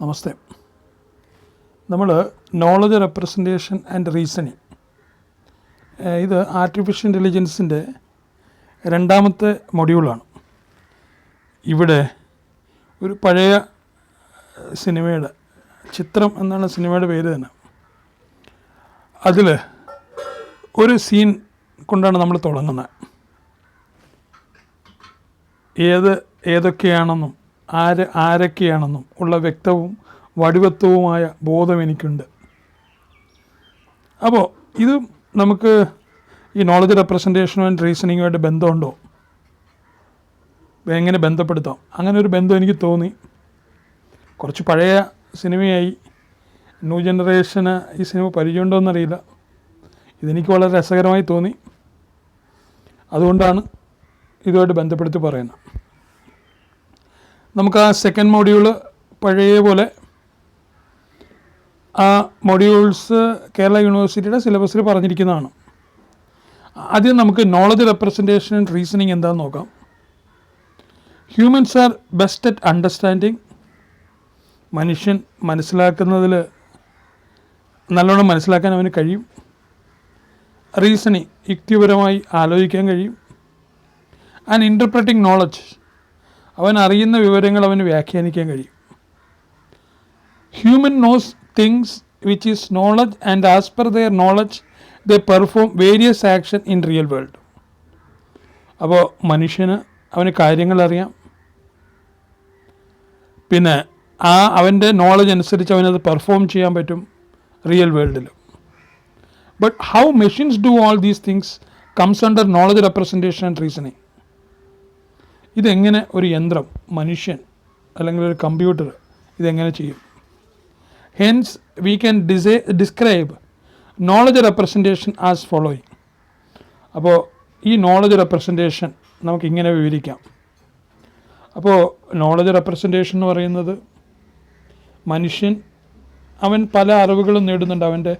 നമസ്തേ. നമ്മൾ knowledge representation and reasoning, ഇത് artificial ഇൻ്റലിജൻസിൻ്റെ രണ്ടാമത്തെ മൊഡ്യൂളാണ്. ഇവിടെ ഒരു പഴയ സിനിമയുടെ ചിത്രം എന്നാണ് സിനിമയുടെ പേര് തന്നെ. അതിൽ ഒരു സീൻ കൊണ്ടാണ് നമ്മൾ തുടങ്ങുന്നത്. ഏതൊക്കെയാണെന്നും ആരൊക്കെയാണെന്നും ഉള്ള വ്യക്തവും വടിവത്വവുമായ ബോധം എനിക്കുണ്ട്. അപ്പോൾ ഇത് നമുക്ക് ഈ നോളജ് റെപ്രസെൻറ്റേഷനും ആൻഡ് റീസണിങ്ങുമായിട്ട് ബന്ധമുണ്ടോ, എങ്ങനെ ബന്ധപ്പെടുത്താം? അങ്ങനെ ഒരു ബന്ധം എനിക്ക് തോന്നി. കുറച്ച് പഴയ സിനിമയായി, ന്യൂ ജനറേഷന് ഈ സിനിമ പരിചയമുണ്ടോ എന്നറിയില്ല. ഇതെനിക്ക് വളരെ രസകരമായി തോന്നി, അതുകൊണ്ടാണ് ഇതുമായിട്ട് ബന്ധപ്പെടുത്തി പറയുന്നത്. നമുക്ക് ആ സെക്കൻഡ് മൊഡ്യൂള് പഴയ പോലെ ആ മൊഡ്യൂൾസ് കേരള യൂണിവേഴ്സിറ്റിയുടെ സിലബസിൽ പറഞ്ഞിരിക്കുന്നതാണ്. ആദ്യം നമുക്ക് നോളജ് റെപ്രസെൻറ്റേഷൻ ആൻഡ് റീസണിങ് എന്താണെന്ന് നോക്കാം. Humans are best at understanding. മനുഷ്യൻ മനസ്സിലാക്കുന്നതിൽ നല്ലോണം മനസ്സിലാക്കാൻ അവന് കഴിയും. റീസണിങ്, യുക്തിപരമായി ആലോചിക്കാൻ കഴിയും. ആൻഡ് ഇൻ്റർപ്രറ്റിംഗ് നോളജ്, അവൻ അറിയുന്ന വിവരങ്ങൾ അവന് വ്യാഖ്യാനിക്കാൻ കഴിയും. Human knows things which is knowledge and as per their knowledge they perform various action in real world. അപ്പോൾ മനുഷ്യന് അവന് കാര്യങ്ങൾ അറിയാം, പിന്നെ അവൻ്റെ നോളജ് അനുസരിച്ച് അവനത് പെർഫോം ചെയ്യാൻ പറ്റും റിയൽ വേൾഡിൽ. But how machines do all these things comes under knowledge representation and reasoning. ഇതെങ്ങനെ ഒരു യന്ത്രം, മനുഷ്യൻ അല്ലെങ്കിൽ ഒരു കമ്പ്യൂട്ടർ ഇതെങ്ങനെ ചെയ്യും? Hence we can describe knowledge representation as following. അപ്പോൾ ഈ നോളജ് റെപ്രസെൻറ്റേഷൻ നമുക്കിങ്ങനെ വിവരിക്കാം. അപ്പോൾ നോളജ് റെപ്രസെൻറ്റേഷൻ എന്ന് പറയുന്നത്, മനുഷ്യൻ അവൻ പല അറിവുകളും നേടുന്നുണ്ട് അവൻ്റെ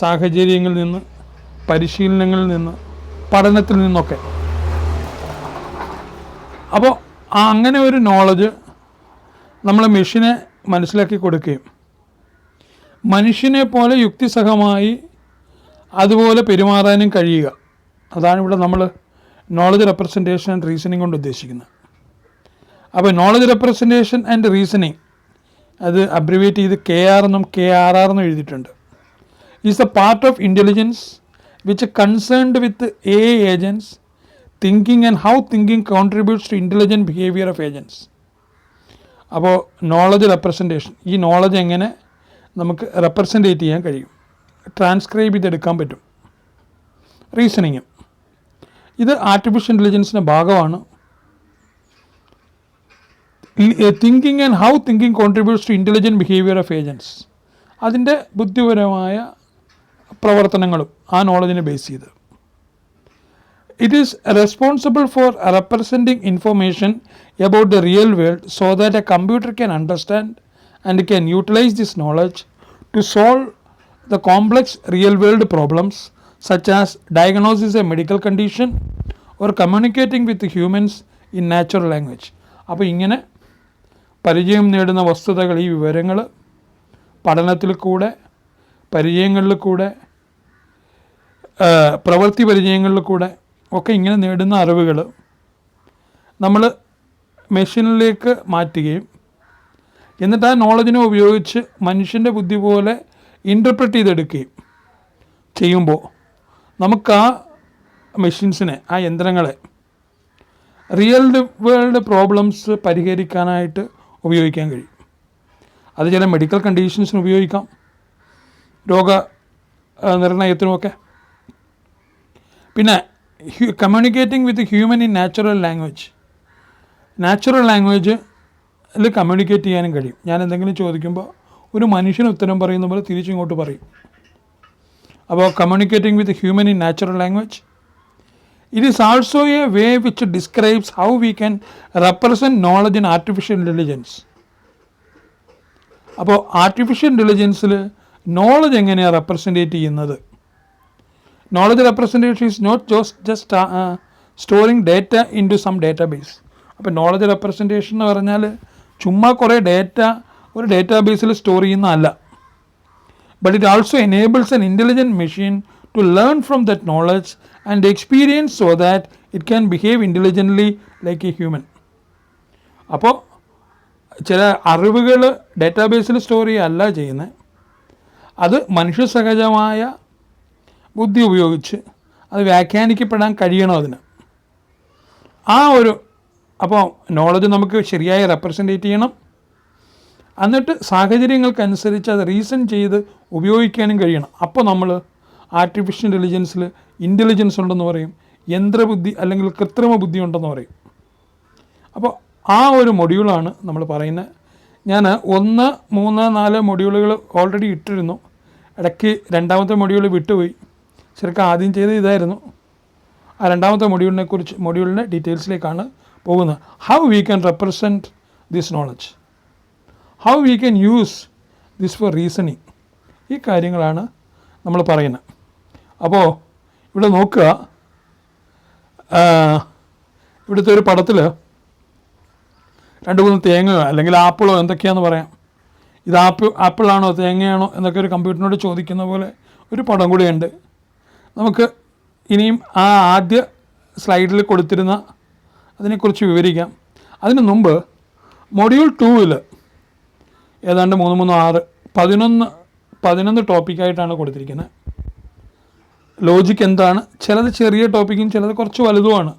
സാഹചര്യങ്ങളിൽ നിന്ന്, പരിശീലനങ്ങളിൽ നിന്ന്, പഠനത്തിൽ നിന്നൊക്കെ. അപ്പോൾ അങ്ങനെ ഒരു നോളജ് നമ്മൾ മെഷീനെ മനസ്സിലാക്കി കൊടുക്കുകയും മനുഷ്യനെ പോലെ യുക്തിസഹമായി അതുപോലെ പെരുമാറാനും കഴിയുക. അതാണ് ഇവിടെ നമ്മൾ നോളജ് റെപ്രസെൻറ്റേഷൻ ആൻഡ് റീസണിങ് കൊണ്ട് ഉദ്ദേശിക്കുന്നത്. അപ്പോൾ നോളജ് റെപ്രസെൻറ്റേഷൻ ആൻഡ് റീസണിങ് അത് അബ്രിവേറ്റ് ചെയ്ത് KR എന്നും KRR എന്നും എഴുതിയിട്ടുണ്ട്. Is a part of intelligence which concerned with AI agents, thinking and how thinking contributes to intelligent behaviour of agents. അപ്പോൾ നോളജ് റെപ്രസെൻറ്റേഷൻ, ഈ നോളജ് എങ്ങനെ നമുക്ക് റെപ്രസെൻറ്റേറ്റ് ചെയ്യാൻ കഴിയും, ട്രാൻസ്ക്രൈബ് ചെയ്തെടുക്കാൻ പറ്റും. റീസണിങ്ങും ഇത് ആർട്ടിഫിഷ്യൽ ഇൻ്റലിജൻസിൻ്റെ ഭാഗമാണ്. Thinking and how thinking contributes to intelligent behaviour of agents, അതിൻ്റെ ബുദ്ധിപരമായ പ്രവർത്തനങ്ങളും ആ നോളജിനെ ബേസ് ചെയ്ത്. It is responsible for representing information about the real world so that a computer can understand and can utilize this knowledge to solve the complex real world problems such as diagnosis a medical condition or communicating with humans in natural language. അപ്പോൾ ഇങ്ങനെ പരിചയം നേടുന്ന വസ്തുതകൾ, ഈ വിവരങ്ങൾ പഠനത്തിൽ കൂടെ, പരിചയങ്ങളിൽ കൂടെ, പ്രവൃത്തി പരിചയങ്ങളിൽ കൂടെ ഒക്കെ ഇങ്ങനെ നേടുന്ന അറിവുകൾ നമ്മൾ മെഷീനിലേക്ക് മാറ്റുകയും എന്നിട്ട് ആ നോളജിനെ ഉപയോഗിച്ച് മനുഷ്യൻ്റെ ബുദ്ധി പോലെ ഇൻ്റർപ്രറ്റ് ചെയ്തെടുക്കുകയും ചെയ്യുമ്പോൾ നമുക്ക് ആ മെഷീൻസിനെ, ആ യന്ത്രങ്ങളെ റിയൽ വേൾഡ് പ്രോബ്ലംസ് പരിഹരിക്കാനായിട്ട് ഉപയോഗിക്കാൻ കഴിയും. അത് ചില മെഡിക്കൽ കണ്ടീഷൻസിന് ഉപയോഗിക്കാം, രോഗ നിർണയത്തിനുമൊക്കെ. പിന്നെ communicating with human in natural language, natural ലാംഗ്വേജിൽ കമ്മ്യൂണിക്കേറ്റ് ചെയ്യാനും കഴിയും. ഞാൻ എന്തെങ്കിലും ചോദിക്കുമ്പോൾ ഒരു മനുഷ്യന് ഉത്തരം പറയുന്ന പോലെ തിരിച്ചിങ്ങോട്ട് പറയും. അപ്പോൾ communicating with human in natural language. It is also a way which describes how we can represent knowledge in artificial intelligence. അപ്പോൾ ആർട്ടിഫിഷ്യൽ ഇൻ്റലിജൻസിൽ നോളജ് എങ്ങനെയാണ് റെപ്രസെൻറ്റേറ്റ് ചെയ്യുന്നത്? Knowledge representation is not just storing data into some database. അപ്പോൾ knowledge representation എന്ന് പറഞ്ഞാൽ ചുമ്മാ കുറേ data ഒരു ഡേറ്റാബേസിൽ സ്റ്റോർ ചെയ്യുന്നതല്ല. But it also enables an intelligent machine to learn from that knowledge and experience so that it can behave intelligently like a human. അപ്പോൾ ചില അറിവുകൾ ഡേറ്റാബേസിൽ സ്റ്റോർ ചെയ്യുകയല്ല ചെയ്യുന്നത്, അത് മനുഷ്യസഹജമായ ബുദ്ധി ഉപയോഗിച്ച് അത് വ്യാഖ്യാനിക്കപ്പെടാൻ കഴിയണം അതിന്. അപ്പോൾ നോളജ് നമുക്ക് ശരിയായി റെപ്രസെൻറ്റേറ്റ് ചെയ്യണം, എന്നിട്ട് സാഹചര്യങ്ങൾക്കനുസരിച്ച് അത് റീസൺ ചെയ്ത് ഉപയോഗിക്കാനും കഴിയണം. അപ്പോൾ നമ്മൾ ആർട്ടിഫിഷ്യൽ ഇൻ്റലിജൻസിൽ ഇൻ്റലിജൻസ് ഉണ്ടെന്ന് പറയും, യന്ത്രബുദ്ധി അല്ലെങ്കിൽ കൃത്രിമ ബുദ്ധി ഉണ്ടെന്ന് പറയും. അപ്പോൾ ആ ഒരു മൊഡ്യൂളാണ് നമ്മൾ പറയുന്നത്. ഞാൻ 1, 3, 4 മൊഡ്യൂളുകൾ ഓൾറെഡി ഇട്ടിരുന്നു. ഇടയ്ക്ക് രണ്ടാമത്തെ മൊഡ്യൂൾ വിട്ടുപോയി. ശരിക്കും ആദ്യം ചെയ്തത് ഇതായിരുന്നു. ആ രണ്ടാമത്തെ മൊഡ്യൂളിൻ്റെ ഡീറ്റെയിൽസിലേക്കാണ് പോകുന്നത്. How we can represent this knowledge, how we can use this four reasoning, ഈ കാര്യങ്ങളാണ് നമ്മൾ പറയുന്നത്. അപ്പോൾ ഇവിടെ നോക്കുക, ഇവിടുത്തെ ഒരു പടത്തിൽ 2-3 തേങ്ങയോ അല്ലെങ്കിൽ ആപ്പിളോ എന്തൊക്കെയാണെന്ന് പറയാം. ഇത് ആപ്പിളാണോ തേങ്ങയാണോ എന്നൊക്കെ ഒരു കമ്പ്യൂട്ടറിനോട് ചോദിക്കുന്ന പോലെ ഒരു പടം കൂടിയുണ്ട്. നമുക്ക് ഇനിയും ആ ആദ്യ സ്ലൈഡിൽ കൊടുത്തിരുന്ന അതിനെക്കുറിച്ച് വിവരിക്കാം. അതിന് മുമ്പ് മൊഡ്യൂൾ 2-ൽ ഏതാണ്ട് 3, 3, 6, 11 ടോപ്പിക്കായിട്ടാണ് കൊടുത്തിരിക്കുന്നത്. ലോജിക്ക് എന്താണ്, ചിലത് ചെറിയ ടോപ്പിക്കും ചിലത് കുറച്ച് വലുതുമാണ്.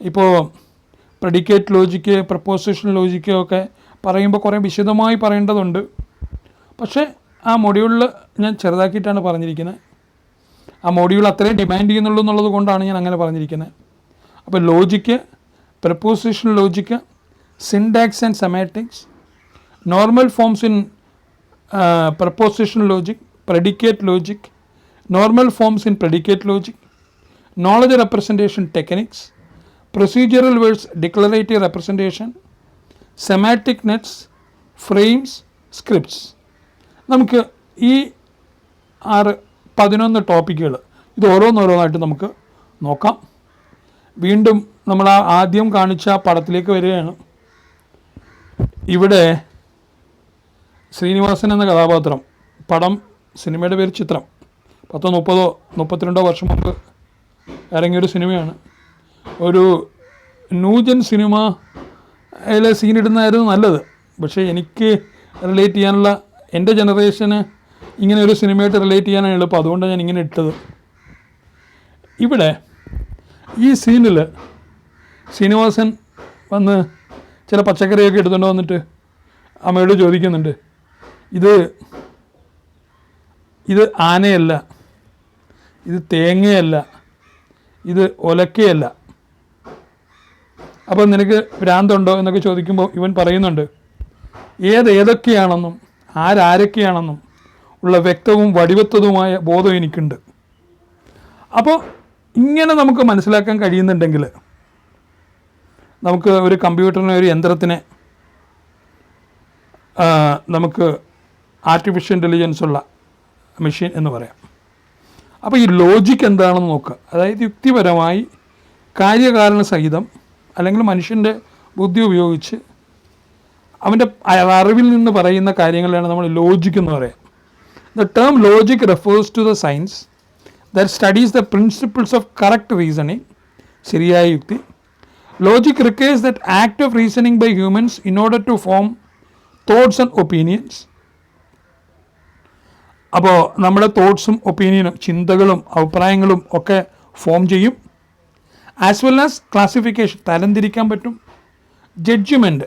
ഇപ്പോൾ പ്രെഡിക്കേറ്റ് ലോജിക്ക്, പ്രപ്പോസിഷൻ ലോജിക്ക് ഒക്കെ പറയുമ്പോൾ കുറേ വിശദമായി പറയേണ്ടതുണ്ട്. പക്ഷേ ആ മൊഡ്യൂളിൽ ഞാൻ ചെറുതാക്കിയിട്ടാണ് പറഞ്ഞിരിക്കുന്നത്. ആ മൊഡ്യൂൾ അത്രയും ഡിമാൻഡ് ചെയ്യുന്നുള്ളൂ എന്നുള്ളത് കൊണ്ടാണ് ഞാൻ അങ്ങനെ പറഞ്ഞിരിക്കുന്നത്. അപ്പോൾ logic, preposition logic, syntax and സെമാറ്റിക്സ്, normal forms in preposition logic, predicate logic, normal forms in predicate logic, knowledge representation techniques, procedural words declarative representation, semantic nets, frames, scripts. നമുക്ക് ഈ 11 ടോപ്പിക്കുകൾ ഇത് ഓരോന്നോരോന്നായിട്ട് നമുക്ക് നോക്കാം. വീണ്ടും നമ്മൾ ആദ്യം കാണിച്ച പടത്തിലേക്ക് വരികയാണ്. ഇവിടെ ശ്രീനിവാസൻ എന്ന കഥാപാത്രം, പടം സിനിമയുടെ പേര് ചിത്രം, 30-32 വർഷം മുമ്പ് ഇറങ്ങിയൊരു സിനിമയാണ്. ഒരു ന്യൂജൻ സിനിമയിലെ സീനിടുന്നതായിരുന്നു നല്ലത്. പക്ഷേ എനിക്ക് റിലേറ്റ് ചെയ്യാനുള്ള, എൻ്റെ ജനറേഷന് ഇങ്ങനെ ഒരു സിനിമയായിട്ട് റിലേറ്റ് ചെയ്യാനാണ് എളുപ്പം. അതുകൊണ്ടാണ് ഞാൻ ഇങ്ങനെ ഇട്ടത്. ഇവിടെ ഈ സീനിൽ ശ്രീനിവാസൻ വന്ന് ചില പച്ചക്കറിയൊക്കെ എടുത്തുകൊണ്ട് വന്നിട്ട് അമ്മയോട് ചോദിക്കുന്നുണ്ട്, ഇത് ആനയല്ല, ഇത് തേങ്ങയല്ല, ഇത് ഒലക്കയല്ല, അപ്പോൾ നിനക്ക് ഭ്രാന്തുണ്ടോ എന്നൊക്കെ ചോദിക്കുമ്പോൾ ഇവൻ പറയുന്നുണ്ട്, ഏതൊക്കെയാണെന്നും ആരൊക്കെയാണെന്നും ഉള്ള വ്യക്തവും വടിവത്തതുമായ ബോധം എനിക്കുണ്ട്. അപ്പോൾ ഇങ്ങനെ നമുക്ക് മനസ്സിലാക്കാൻ കഴിയുന്നുണ്ടെങ്കിൽ നമുക്ക് ഒരു കമ്പ്യൂട്ടറിനെ, ഒരു യന്ത്രത്തിനെ നമുക്ക് ആർട്ടിഫിഷ്യൽ ഇൻ്റലിജൻസ് ഉള്ള മെഷീൻ എന്ന് പറയാം. അപ്പോൾ ഈ ലോജിക്ക് എന്താണെന്ന് നോക്കുക. അതായത് യുക്തിപരമായി കാര്യകാരണ സഹിതം അല്ലെങ്കിൽ മനുഷ്യൻ്റെ ബുദ്ധി ഉപയോഗിച്ച് അവൻ്റെ അറിവിൽ നിന്ന് പറയുന്ന കാര്യങ്ങളാണ് നമ്മൾ ലോജിക്ക് എന്ന് പറയാം. The term logic refers to the science that studies the principles of correct reasoning, ശരിയായ യുക്തി. Logic requires that act of reasoning by humans in order to form thoughts and opinions. അപ്പോൾ നമ്മുടെ തോട്ട്സും ഒപ്പീനിയനും, ചിന്തകളും അഭിപ്രായങ്ങളും ഒക്കെ ഫോം ചെയ്യും. ആസ് വെൽ ആസ് ക്ലാസിഫിക്കേഷൻ, തരംതിരിക്കാൻ പറ്റും. ജഡ്ജ്മെൻറ്റ്,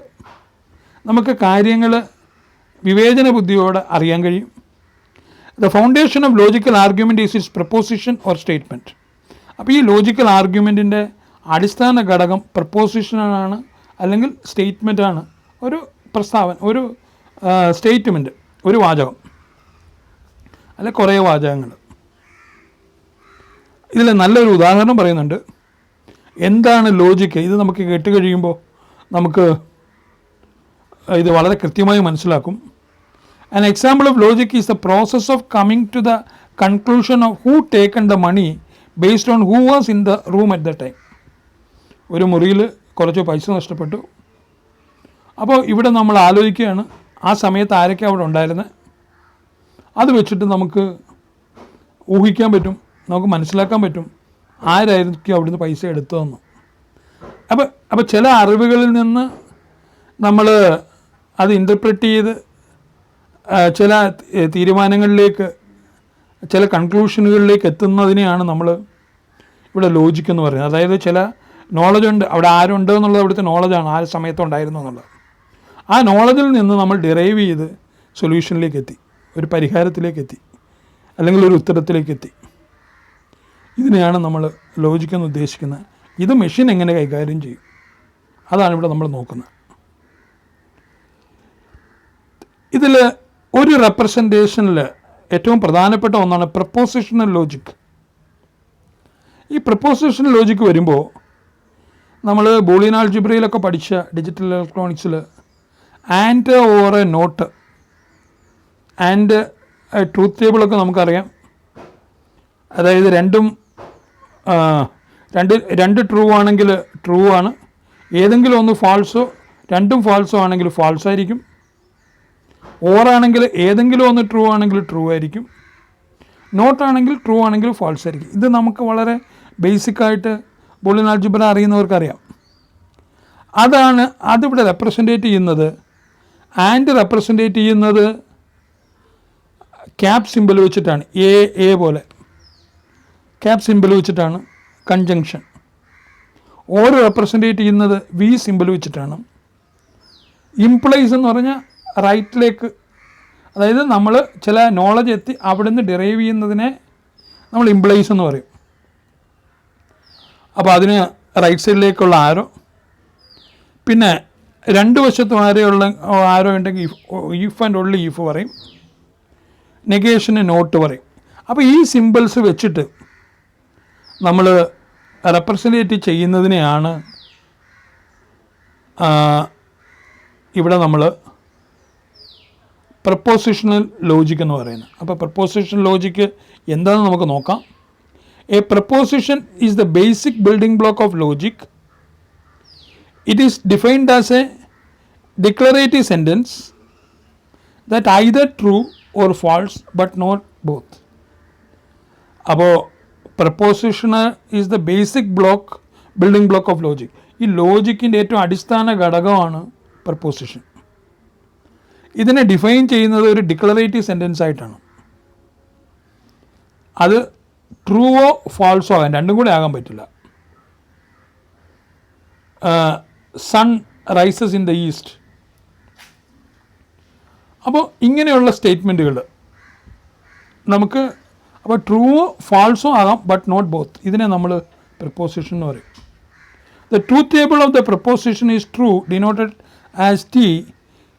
നമുക്ക് കാര്യങ്ങൾ വിവേചന ബുദ്ധിയോടെ അറിയാൻ കഴിയും. The foundation of logical argument is it's preposition or statement. അപ്പോൾ ഈ ലോജിക്കൽ ആർഗ്യുമെൻറ്റിൻ്റെ അടിസ്ഥാന ഘടകം പ്രപ്പോസിഷനാണ് അല്ലെങ്കിൽ സ്റ്റേറ്റ്മെൻറ്റാണ്. ഒരു പ്രസ്താവന, ഒരു സ്റ്റേറ്റ്മെൻറ്റ്, ഒരു വാചകം അല്ലെ കുറേ വാചകങ്ങൾ. ഇതിൽ നല്ലൊരു ഉദാഹരണം പറയുന്നുണ്ട്. എന്താണ് ലോജിക്ക്? ഇത് നമുക്ക് കേട്ട് കഴിയുമ്പോൾ നമുക്ക് ഇത് വളരെ കൃത്യമായി മനസ്സിലാക്കും. An example of logic is the process of coming to the conclusion of who taken the money based on who was in the room at the time. ഒരു മുറിയിൽ കുറച്ച് പൈസ നഷ്ടപ്പെട്ടു. അപ്പോൾ ഇവിടെ നമ്മൾ ആലോചിക്കുകയാണ്, ആ സമയത്ത് ആരൊക്കെ അവിടെ ഉണ്ടായിരുന്നത്, അത് വെച്ചിട്ട് നമുക്ക് ഊഹിക്കാൻ പറ്റും, നമുക്ക് മനസ്സിലാക്കാൻ പറ്റും ആരായിരിക്കും അവിടുന്ന് പൈസ എടുത്തതെന്ന്. അപ്പോൾ ചില അറിവുകളിൽ നിന്ന് നമ്മൾ അത് ഇൻ്റർപ്രറ്റ് ചെയ്ത് ചില തീരുമാനങ്ങളിലേക്ക്, ചില കൺക്ലൂഷനുകളിലേക്ക് എത്തുന്നതിനെയാണ് നമ്മൾ ഇവിടെ ലോജിക്ക് എന്ന് പറയുന്നത്. അതായത് ചില നോളജ് ഉണ്ട്, അവിടെ ആരുണ്ട് എന്നുള്ളത് അവിടുത്തെ നോളജാണ്, ആ സമയത്തുണ്ടായിരുന്നു എന്നുള്ളത്. ആ നോളജിൽ നിന്ന് നമ്മൾ ഡിറൈവ് ചെയ്ത് സൊല്യൂഷനിലേക്ക് എത്തി, ഒരു പരിഹാരത്തിലേക്ക് എത്തി, അല്ലെങ്കിൽ ഒരു ഉത്തരത്തിലേക്ക് എത്തി. ഇതിനെയാണ് നമ്മൾ ലോജിക്ക് എന്ന് ഉദ്ദേശിക്കുന്നത്. ഇത് മെഷീൻ എങ്ങനെ കൈകാര്യം ചെയ്യും, അതാണ് ഇവിടെ നമ്മൾ നോക്കുന്നത്. ഇതിൽ ഒരു റെപ്രസെൻറ്റേഷനിൽ ഏറ്റവും പ്രധാനപ്പെട്ട ഒന്നാണ് പ്രപ്പോസിഷണൽ ലോജിക്ക്. ഈ പ്രപ്പോസിഷണൽ ലോജിക്ക് വരുമ്പോൾ നമ്മൾ ബൂളിയൻ ആൾജിബ്രയിലൊക്കെ പഠിച്ച ഡിജിറ്റൽ ഇലക്ട്രോണിക്സിൽ and or a not, and truth ടേബിളൊക്കെ നമുക്കറിയാം. അതായത് രണ്ട് ട്രൂ ആണെങ്കിൽ ട്രൂ ആണ്, ഏതെങ്കിലും ഒന്ന് ഫാൾസോ, രണ്ടും ഫാൾസോ ആണെങ്കിൽ ഫാൾസ് ആയിരിക്കും. ഓറാണെങ്കിൽ ഏതെങ്കിലും ഒന്ന് ട്രൂ ആണെങ്കിൽ ട്രൂ ആയിരിക്കും, നോട്ടാണെങ്കിൽ ട്രൂ ആണെങ്കിൽ ഫാൾസ് ആയിരിക്കും. ഇത് നമുക്ക് വളരെ ബേസിക്കായിട്ട് ബൂളിയൻ ആൾജിബ്ര അറിയുന്നവർക്കറിയാം. അതിവിടെ റെപ്രസെൻറ്റേറ്റ് ചെയ്യുന്നത്, ആൻഡ് റെപ്രസെൻറ്റേറ്റ് ചെയ്യുന്നത് ക്യാപ് സിമ്പിൾ വെച്ചിട്ടാണ്, എ പോലെ ക്യാപ് സിമ്പിൾ വെച്ചിട്ടാണ് കൺജങ്ഷൻ. ഓർ റെപ്രസെൻറ്റേറ്റ് ചെയ്യുന്നത് വി സിമ്പിൾ വെച്ചിട്ടാണ്. ഇംപ്ലൈസ് എന്ന് പറഞ്ഞാൽ റൈറ്റിലേക്ക്, അതായത് നമ്മൾ ചില നോളജ് എത്തി അവിടെ നിന്ന് ഡിറൈവ് ചെയ്യുന്നതിനെ നമ്മൾ ഇംപ്ലൈസ് എന്ന് പറയും. അപ്പോൾ അതിന് റൈറ്റ് സൈഡിലേക്കുള്ള ആരോ, പിന്നെ രണ്ട് വശത്തും ആരോ ഉണ്ടെങ്കിൽ ഇഫ് ആൻഡ് ഓൺലി ഇഫ് പറയും, നെഗേഷന് നോട്ട് പറയും. അപ്പോൾ ഈ സിമ്പിൾസ് വെച്ചിട്ട് നമ്മൾ റെപ്രസെൻറ്റേറ്റ് ചെയ്യുന്നതിനെയാണ് ഇവിടെ നമ്മൾ പ്രപ്പോസിഷണൽ ലോജിക് എന്ന് പറയുന്നത്. അപ്പോൾ പ്രപ്പോസിഷണൽ ലോജിക്ക് എന്താണെന്ന് നമുക്ക് നോക്കാം. A proposition is the basic building block of logic. It is defined as a declarative sentence that either true or false but not both. അപ്പോൾ propositional is the basic building block of logic. ഈ ലോജിക്കിൻ്റെ ഏറ്റവും അടിസ്ഥാന ഘടകമാണ് preposition. ഇതിനെ define ചെയ്യുന്നത് ഒരു declarative sentence ആയിട്ടാണ്. അത് ട്രൂവോ ഫാൾസോ ആകാൻ, രണ്ടും കൂടെ ആകാൻ പറ്റില്ല. Sun rises in the east. അപ്പോൾ ഇങ്ങനെയുള്ള സ്റ്റേറ്റ്മെൻറ്റുകൾ നമുക്ക്, അപ്പോൾ ട്രൂവോ ഫാൾസോ ആകാം ബട്ട് നോട്ട് ബോത്ത്. ഇതിനെ നമ്മൾ പ്രപ്പോസിഷൻ എന്ന് പറയും. The truth table of the preposition is true denoted as T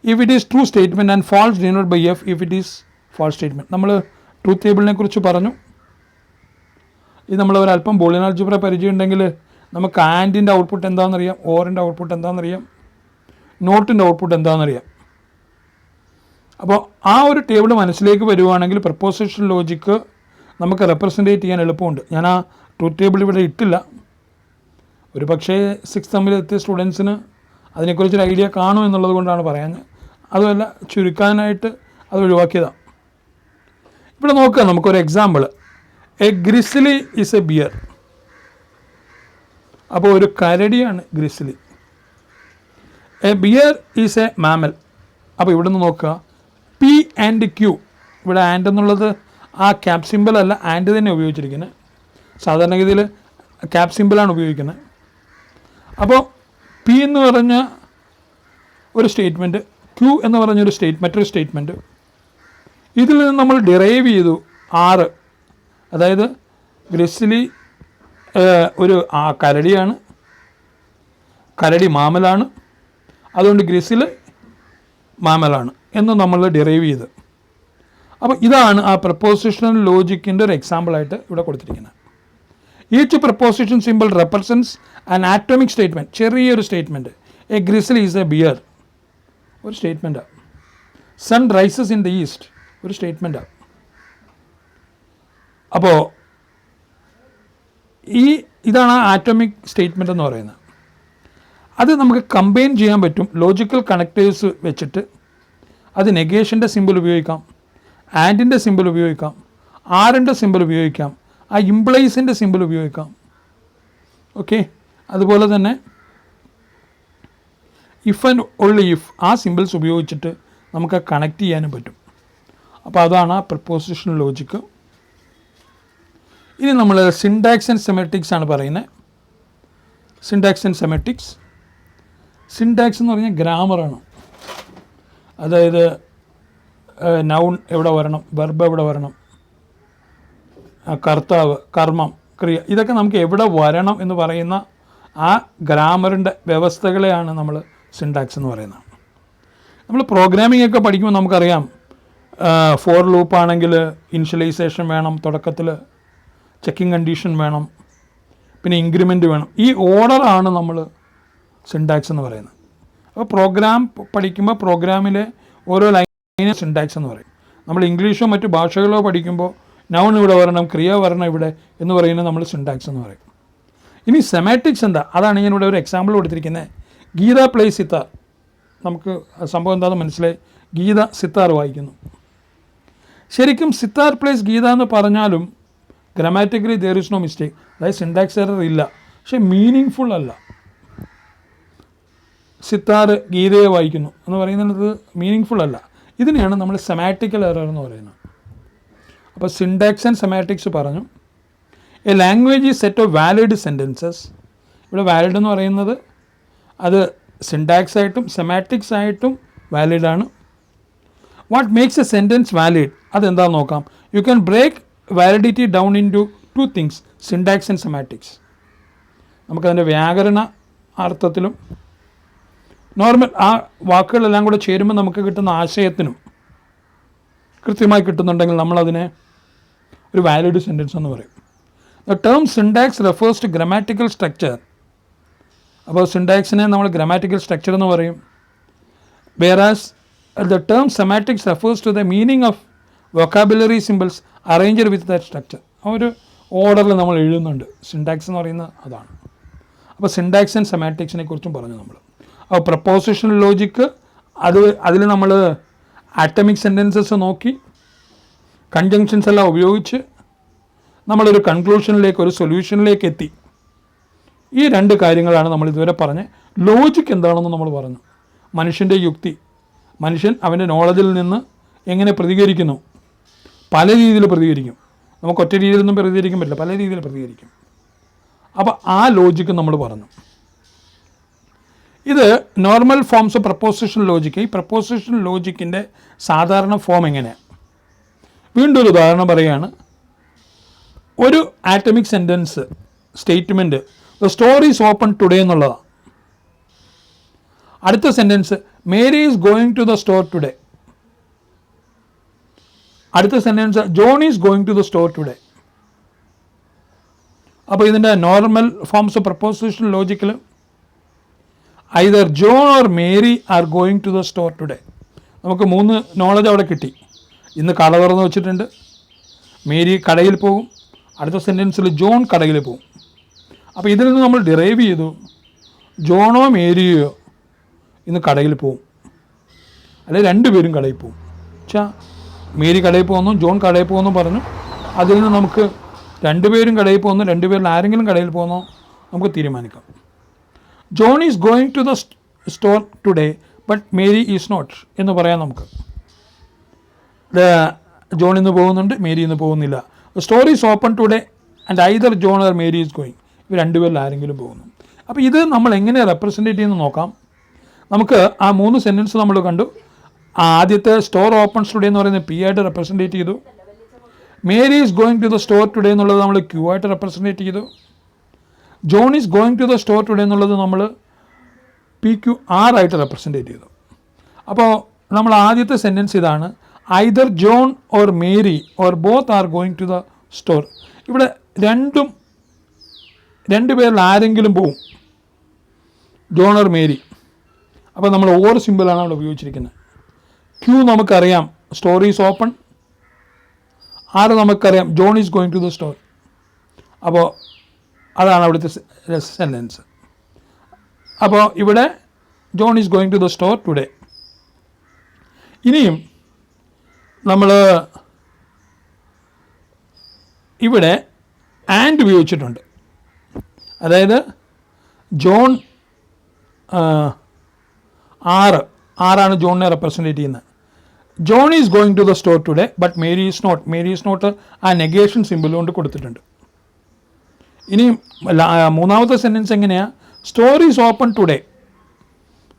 if it is true statement and false denoted by f if it is false statement. നമ്മൾ ട്രൂത്ത് ടേബിളിനെ കുറിച്ച് പറഞ്ഞു. ഇത് നമ്മൾ ഒരല്പം ബൂളിയൻ ആൾജിബ്ര പരിചയം ഉണ്ടെങ്കിൽ നമുക്ക് ആൻഡിൻ്റെ ഔട്ട്പുട്ട് എന്താണെന്നറിയാം, ഓറിൻ്റെ ഔട്ട്പുട്ട് എന്താണെന്നറിയാം, നോട്ടിൻ്റെ ഔട്ട്പുട്ട് എന്താണെന്നറിയാം. അപ്പോൾ ആ ഒരു ടേബിൾ മനസ്സിലേക്ക് വരുവാണെങ്കിൽ പ്രപ്പോസിഷൻ ലോജിക്ക് നമുക്ക് റെപ്രസെൻറ്റേറ്റ് ചെയ്യാൻ എളുപ്പമുണ്ട്. ഞാൻ ആ ട്രൂത്ത് ടേബിൾ ഇവിടെ ഇട്ടില്ല. ഒരു പക്ഷേ 6th തമ്മിലെത്തിയ സ്റ്റുഡൻസിന് അതിനെക്കുറിച്ചൊരു ഐഡിയ കാണും എന്നുള്ളത് കൊണ്ടാണ് പറയാഞ്ഞത്. അതുമല്ല, ചുരുക്കാനായിട്ട് അത് ഒഴിവാക്കിയതാണ്. ഇവിടെ നോക്കുക, നമുക്കൊരു example. A grizzly is a bear. അപ്പോൾ ഒരു കരടിയാണ് grizzly. A bear is a mammal. അപ്പോൾ ഇവിടെ നിന്ന് നോക്കുക, പി ആൻഡ് ക്യൂ. ഇവിടെ ആൻഡ് എന്നുള്ളത് ആ ക്യാപ് സിമ്പിൾ അല്ല, ആൻഡ് തന്നെ ഉപയോഗിച്ചിരിക്കുന്നത്. സാധാരണഗതിയിൽ ക്യാപ് സിമ്പിളാണ് ഉപയോഗിക്കുന്നത്. അപ്പോൾ പി എന്ന് പറഞ്ഞ ഒരു സ്റ്റേറ്റ്മെൻറ്റ്, ക്യൂ എന്ന് പറഞ്ഞൊരു മറ്റൊരു സ്റ്റേറ്റ്മെൻറ്റ്. ഇതിൽ നിന്ന് നമ്മൾ ഡിറൈവ് ചെയ്തു ആറ്. അതായത് ഗ്രിസ്ലി ഒരു കരടിയാണ്, കരടി മാമലാണ്, അതുകൊണ്ട് ഗ്രിസിൽ മാമലാണ് എന്ന് നമ്മൾ ഡിറൈവ് ചെയ്ത്. അപ്പോൾ ഇതാണ് ആ പ്രപ്പോസിഷണൽ ലോജിക്കിൻ്റെ ഒരു എക്സാമ്പിളായിട്ട് ഇവിടെ കൊടുത്തിരിക്കുന്നത്. Each proposition simple represents an atomic statement. ചെറിയൊരു statement. A grizzly is a bear ഒരു സ്റ്റേറ്റ്മെൻറ്റാണ്. Sun rises in the east ഒരു സ്റ്റേറ്റ്മെൻറ്റാണ്. അപ്പോൾ ഇതാണ് ആ ആറ്റോമിക് സ്റ്റേറ്റ്മെൻറ്റ് എന്ന് പറയുന്നത്. അത് നമുക്ക് കമ്പൈൻ ചെയ്യാൻ പറ്റും ലോജിക്കൽ കണക്റ്റേഴ്സ് വെച്ചിട്ട്. അത് നെഗേഷൻ്റെ സിമ്പിൾ ഉപയോഗിക്കാം, ആൻഡിൻ്റെ സിമ്പിൾ ഉപയോഗിക്കാം, ആറിൻ്റെ സിമ്പിൾ ഉപയോഗിക്കാം, ആ ഇംപ്ലൈസിൻ്റെ സിമ്പിൾ ഉപയോഗിക്കാം. ഓക്കെ, അതുപോലെ തന്നെ ഇഫ് ആൻഡ് ഓൺലി ഇഫ് ആ സിമ്പിൾസ് ഉപയോഗിച്ചിട്ട് നമുക്ക് കണക്ട് ചെയ്യാനും പറ്റും. അപ്പോൾ അതാണ് ആ പ്രപ്പോസിഷൻ ലോജിക്ക്. ഇനി നമ്മൾ സിൻടാക്സ് ആൻഡ് സെമാറ്റിക്സ് ആണ് പറയുന്നത്. Syntax and സെമാറ്റിക്സ്. സിൻടാക്സ് എന്ന് പറഞ്ഞാൽ ഗ്രാമറാണ്. അതായത് നൗൺ എവിടെ വരണം, വെർബ് എവിടെ വരണം, കർത്താവ്, കർമ്മം, ക്രിയ, ഇതൊക്കെ നമുക്ക് എവിടെ വരണം എന്ന് പറയുന്ന ആ ഗ്രാമറിൻ്റെ വ്യവസ്ഥകളെയാണ് നമ്മൾ സിൻടാക്സ് എന്ന് പറയുന്നത്. നമ്മൾ പ്രോഗ്രാമിംഗ് ഒക്കെ പഠിക്കുമ്പോൾ നമുക്കറിയാം, ഫോർ ലൂപ്പ് ആണെങ്കിൽ ഇനിഷ്യലൈസേഷൻ വേണം, തുടക്കത്തിൽ ചെക്കിംഗ് കണ്ടീഷൻ വേണം, പിന്നെ ഇൻക്രിമെൻ്റ് വേണം. ഈ ഓർഡറാണ് നമ്മൾ സിൻടാക്സ് എന്ന് പറയുന്നത്. അപ്പോൾ പ്രോഗ്രാം പഠിക്കുമ്പോൾ പ്രോഗ്രാമിലെ ഓരോ ലൈനും സിൻടാക്സ് എന്ന് പറയും. നമ്മൾ ഇംഗ്ലീഷോ മറ്റു ഭാഷകളോ പഠിക്കുമ്പോൾ നൗൺ ഇവിടെ വരണം, ക്രിയ വരണം ഇവിടെ എന്ന് പറയുന്നത് നമ്മൾ സിൻടാക്സ് എന്ന് പറയും. ഇനി സെമാറ്റിക്സ് എന്താ? അതാണ് ഞാനിവിടെ ഒരു എക്സാമ്പിൾ കൊടുത്തിരിക്കുന്നത്. ഗീത പ്ലേസ് സിത്താർ. നമുക്ക് സംഭവം എന്താണെന്ന് മനസ്സിലായി. ഗീത സിത്താർ വായിക്കുന്നു. ശരിക്കും സിത്താർ പ്ലേസ് ഗീത എന്ന് പറഞ്ഞാലും grammatically there is no mistake, അതായത് സിൻടാക്സ് എറർ ഇല്ല, പക്ഷേ മീനിങ് ഫുൾ അല്ല. സിത്താർ ഗീതയെ വായിക്കുന്നു എന്ന് പറയുന്നത് മീനിങ് ഫുൾ അല്ല. ഇതിനെയാണ് നമ്മൾ സെമാറ്റിക്കൽ എറർ എന്ന് പറയുന്നത്. അപ്പോൾ സിൻടാക്സ് ആൻഡ് സെമാറ്റിക്സ് പറഞ്ഞു. A language is set of valid sentences. ഇവിടെ വാലിഡ് എന്ന് പറയുന്നത് അത് സിൻടാക്സ് ആയിട്ടും സെമാറ്റിക്സ് ആയിട്ടും വാലിഡാണ്. What makes a sentence valid? അതെന്താണെന്ന് നോക്കാം. You can break validity down into two things, syntax and semantics. നമുക്കതിൻ്റെ വ്യാകരണ അർത്ഥത്തിലും നോർമൽ ആ വാക്കുകളെല്ലാം കൂടെ ചേരുമ്പോൾ നമുക്ക് കിട്ടുന്ന ആശയത്തിനും കൃത്യമായി കിട്ടുന്നുണ്ടെങ്കിൽ നമ്മളതിനെ ഒരു വാലിഡ് സെൻറ്റൻസ് എന്ന് പറയും. The term syntax refers to grammatical structure. അപ്പോൾ സിൻടാക്സിനെ നമ്മൾ ഗ്രാമാറ്റിക്കൽ സ്ട്രക്ചർ എന്ന് പറയും. Whereas the term semantics refers to the meaning of vocabulary symbols arranged with that structure. ആ ഒരു ഓർഡറിൽ നമ്മൾ എഴുതുന്നുണ്ട്. സിൻടാക്സ് എന്ന് പറയുന്നത് അതാണ്. അപ്പോൾ സിൻടാക്സ് ആൻഡ് സെമാറ്റിക്സിനെ കുറിച്ചും പറഞ്ഞു നമ്മൾ. അപ്പോൾ പ്രപ്പോസിഷണൽ ലോജിക്ക് അതിൽ നമ്മൾ ആറ്റമിക് സെൻറ്റൻസസ് നോക്കി കൺജങ്ഷൻസ് എല്ലാം ഉപയോഗിച്ച് നമ്മളൊരു കൺക്ലൂഷനിലേക്ക്, ഒരു സൊല്യൂഷനിലേക്ക് എത്തി. ഈ രണ്ട് കാര്യങ്ങളാണ് നമ്മൾ ഇതുവരെ പറഞ്ഞത്. ലോജിക്ക് എന്താണെന്ന് നമ്മൾ പറഞ്ഞു. മനുഷ്യൻ്റെ യുക്തി, മനുഷ്യൻ അവൻ്റെ നോളജിൽ നിന്ന് എങ്ങനെ പ്രതികരിക്കുന്നു. പല രീതിയിൽ പ്രതികരിക്കും. നമുക്ക് ഒറ്റ രീതിയിലൊന്നും പ്രതികരിക്കാൻ പറ്റില്ല, പല രീതിയിൽ പ്രതികരിക്കും. അപ്പോൾ ആ ലോജിക്ക് നമ്മൾ പറഞ്ഞു. ഇത് normal forms of proposition logic. ഈ പ്രപ്പോസിഷൻ ലോജിക്കിൻ്റെ സാധാരണ ഫോം എങ്ങനെയാണ്? വീണ്ടും ഒരു ഉദാഹരണം പറയുകയാണ്. ഒരു atomic sentence statement the store is open today എന്നുള്ളതാണ്. അടുത്ത sentence Mary is going to the store today. അടുത്ത sentence John is going to the store today. അപ്പോൾ ഇതിൻ്റെ നോർമൽ ഫോംസ് ഓഫ് പ്രപ്പോസിഷൻ ലോജിക്കിൽ either John or Mary are going to the store today. നമുക്ക് മൂന്ന് knowledge അവിടെ കിട്ടി. ഇന്ന് കട തുറന്ന് വെച്ചിട്ടുണ്ട്, മേരി കടയിൽ പോകും. അടുത്ത സെൻറ്റൻസിൽ ജോൺ കടയിൽ പോകും. അപ്പോൾ ഇതിൽ നിന്ന് നമ്മൾ ഡിറൈവ് ചെയ്തു ജോണോ മേരിയോ ഇന്ന് കടയിൽ പോകും, അല്ലെങ്കിൽ രണ്ടുപേരും കടയിൽ പോകും. വെച്ചാൽ മേരി കടയിൽ പോകുന്നു, ജോൺ കടയിൽ പോകുന്നു പറഞ്ഞു. അതിൽ നിന്ന് നമുക്ക് രണ്ടുപേരും കടയിൽ പോകുന്നു, രണ്ടുപേരിൽ ആരെങ്കിലും കടയിൽ പോകുന്നോ നമുക്ക് തീരുമാനിക്കാം. John is going to the store today but Mary is not എന്ന് പറയാം നമുക്ക്. ജോൺ ഇന്ന് പോകുന്നുണ്ട്, മേരി ഇന്ന് പോകുന്നില്ല. Store is open today and either John or Mary is going. ഇവർ രണ്ടുപേരിൽ ആരെങ്കിലും പോകുന്നു. അപ്പോൾ ഇത് നമ്മൾ എങ്ങനെ റെപ്രസെൻറ്റേറ്റ് ചെയ്യുന്നത് നോക്കാം. നമുക്ക് ആ മൂന്ന് സെൻറ്റൻസ് നമ്മൾ കണ്ടു. ആദ്യത്തെ സ്റ്റോർ ഓപ്പൺ ടുഡേ എന്ന് പറയുന്നത് പി ആയിട്ട് റെപ്രസെൻറ്റേറ്റ് ചെയ്തു. Mary is going to the store today എന്നുള്ളത് നമ്മൾ ക്യൂ ആയിട്ട് റെപ്രസെൻറ്റേറ്റ് ചെയ്തു. John is going to the store today എന്നുള്ളത് നമ്മൾ PQR ആയിട്ട് റെപ്രസെൻറ്റേറ്റ് ചെയ്തു. അപ്പോൾ നമ്മൾ ആദ്യത്തെ സെൻറ്റൻസ് ഇതാണ്, either John or Mary or both are going to the store. ഇവിടെ രണ്ടുപേരിൽ ആരെങ്കിലും പോവും, ജോൺ ഓർ മേരി. അപ്പോൾ നമ്മൾ ഓർ സിമ്പിളാണ് അവിടെ ഉപയോഗിച്ചിരിക്കുന്നത്. ക്യൂ നമുക്കറിയാം സ്റ്റോർ ഈസ് ഓപ്പൺ, ആറ് നമുക്കറിയാം John is going to the store. അപ്പോൾ അതാണ് അവിടുത്തെ സെൻറ്റൻസ്. അപ്പോൾ ഇവിടെ John is going to the store today. ഇനിയും നമ്മൾ ഇവിടെ ആൻഡ് ഉപയോഗിച്ചിട്ടുണ്ട്. അതായത് ജോൺ 6 ജോണിനെ റെപ്രസെൻറ്റേറ്റ് ചെയ്യുന്നത്. John is going to the store today but Mary is not ആ നെഗേഷൻ സിമ്പിൾ കൊണ്ട് കൊടുത്തിട്ടുണ്ട്. ഇനി മൂന്നാമത്തെ സെൻറ്റൻസ് എങ്ങനെയാണ്? Store is open today,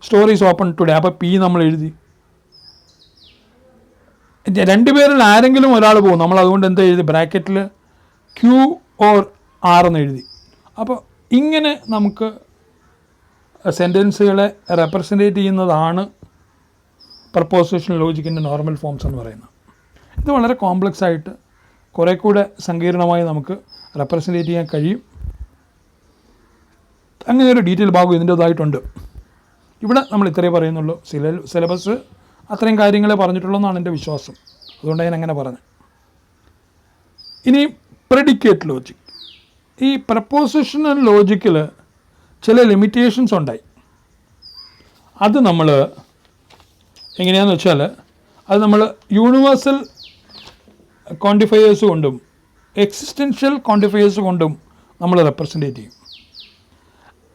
store is open today. അപ്പോൾ പി നമ്മൾ എഴുതി. രണ്ടുപേരിൽ ആരെങ്കിലും ഒരാൾ പോകും, നമ്മൾ അതുകൊണ്ട് എന്താ എഴുതി? ബ്രാക്കറ്റിൽ ക്യൂ ഓർ ആർ എന്ന് എഴുതി. അപ്പോൾ ഇങ്ങനെ നമുക്ക് സെൻറ്റൻസുകളെ റെപ്രസെൻറ്റേറ്റ് ചെയ്യുന്നതാണ് പ്രപ്പോസിഷണൽ ലോജിക്കിൻ്റെ നോർമൽ ഫോംസ് എന്ന് പറയുന്നത്. ഇത് വളരെ കോംപ്ലക്സ് ആയിട്ട് കുറേ കൂടെ സങ്കീർണമായി നമുക്ക് റെപ്രസെൻറ്റേറ്റ് ചെയ്യാൻ കഴിയും. അങ്ങനെ ഒരു ഡീറ്റെയിൽ ഭാഗം ഇതിൻ്റേതായിട്ടുണ്ട്. ഇവിടെ നമ്മൾ ഇത്രയേ പറയുന്നുള്ളൂ. സിലബസ് അത്രയും കാര്യങ്ങളെ പറഞ്ഞിട്ടുള്ളൂ എന്നാണ് എൻ്റെ വിശ്വാസം. അതുകൊണ്ട് ഞാൻ അങ്ങനെ പറഞ്ഞത്. ഇനി പ്രെഡിക്കേറ്റ് ലോജിക്. ഈ പ്രപ്പോസിഷണൽ ലോജിക്കിൽ ചില ലിമിറ്റേഷൻസ് ഉണ്ടായി. അത് നമ്മൾ എങ്ങനെയാണെന്ന് വെച്ചാൽ അത് നമ്മൾ യൂണിവേഴ്സൽ ക്വാണ്ടിഫയേഴ്സ് കൊണ്ടും എക്സിസ്റ്റൻഷ്യൽ ക്വാണ്ടിഫയേഴ്സ് കൊണ്ടും നമ്മൾ റെപ്രസെൻറ്റേറ്റ് ചെയ്യും.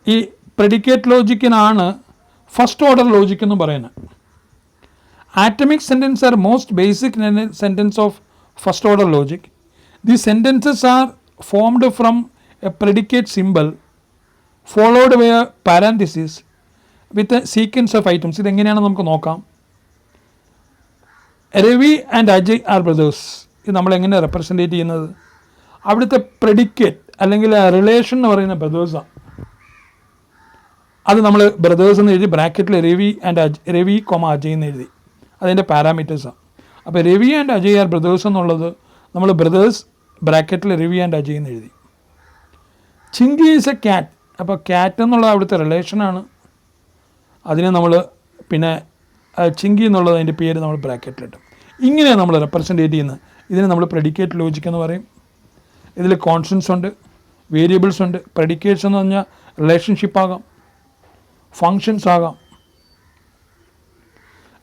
ഈ പ്രെഡിക്കേറ്റ് ലോജിക്കിനാണ് ഫസ്റ്റ് ഓർഡർ ലോജിക് എന്ന് പറയുന്നത്. Atomic sentences are most basic sentence of first order logic. These sentences are formed from a predicate symbol followed by a parenthesis with a sequence of items. ഇത് എങ്ങനെയാണെന്ന് നമുക്ക് നോക്കാം. Ravi and Ajay are brothers. ഇത് നമ്മൾ എങ്ങനെ represent ചെയ്യുന്നത്? അവിടുത്തെ predicate അല്ലെങ്കിൽ റിലേഷൻ എന്ന് പറയുന്ന ബ്രദേഴ്സാണ്. അത് നമ്മൾ ബ്രദേഴ്സ് എന്ന് എഴുതി ബ്രാക്കറ്റിൽ രവി കൊമ അജയ് എന്ന് എഴുതി. അതിൻ്റെ പാരാമീറ്റേഴ്സാണ്. അപ്പോൾ Ravi and Ajay are brothers എന്നുള്ളത് നമ്മൾ ബ്രദേഴ്സ് ബ്രാക്കറ്റിൽ രവി ആൻഡ് അജയ് എന്ന് എഴുതി. ചിങ്കി ഈസ് എ ക്യാറ്റ്. അപ്പോൾ ക്യാറ്റ് എന്നുള്ളത് അവിടുത്തെ റിലേഷനാണ്. അതിനെ നമ്മൾ പിന്നെ ചിങ്കി എന്നുള്ളത് അതിൻ്റെ പേര് നമ്മൾ ബ്രാക്കറ്റിലിട്ടും. ഇങ്ങനെയാണ് നമ്മൾ റെപ്രസെൻറ്റേറ്റ് ചെയ്യുന്നത്. ഇതിനെ നമ്മൾ പ്രെഡിക്കേറ്റ് ലോജിക് എന്ന് പറയും. ഇതിൽ കോൺസ്റ്റൻസ് ഉണ്ട്, വേരിയബിൾസ് ഉണ്ട്. പ്രെഡിക്കേറ്റ്സ് എന്ന് പറഞ്ഞാൽ റിലേഷൻഷിപ്പ് ആകാം, ഫങ്ഷൻസ് ആകാം.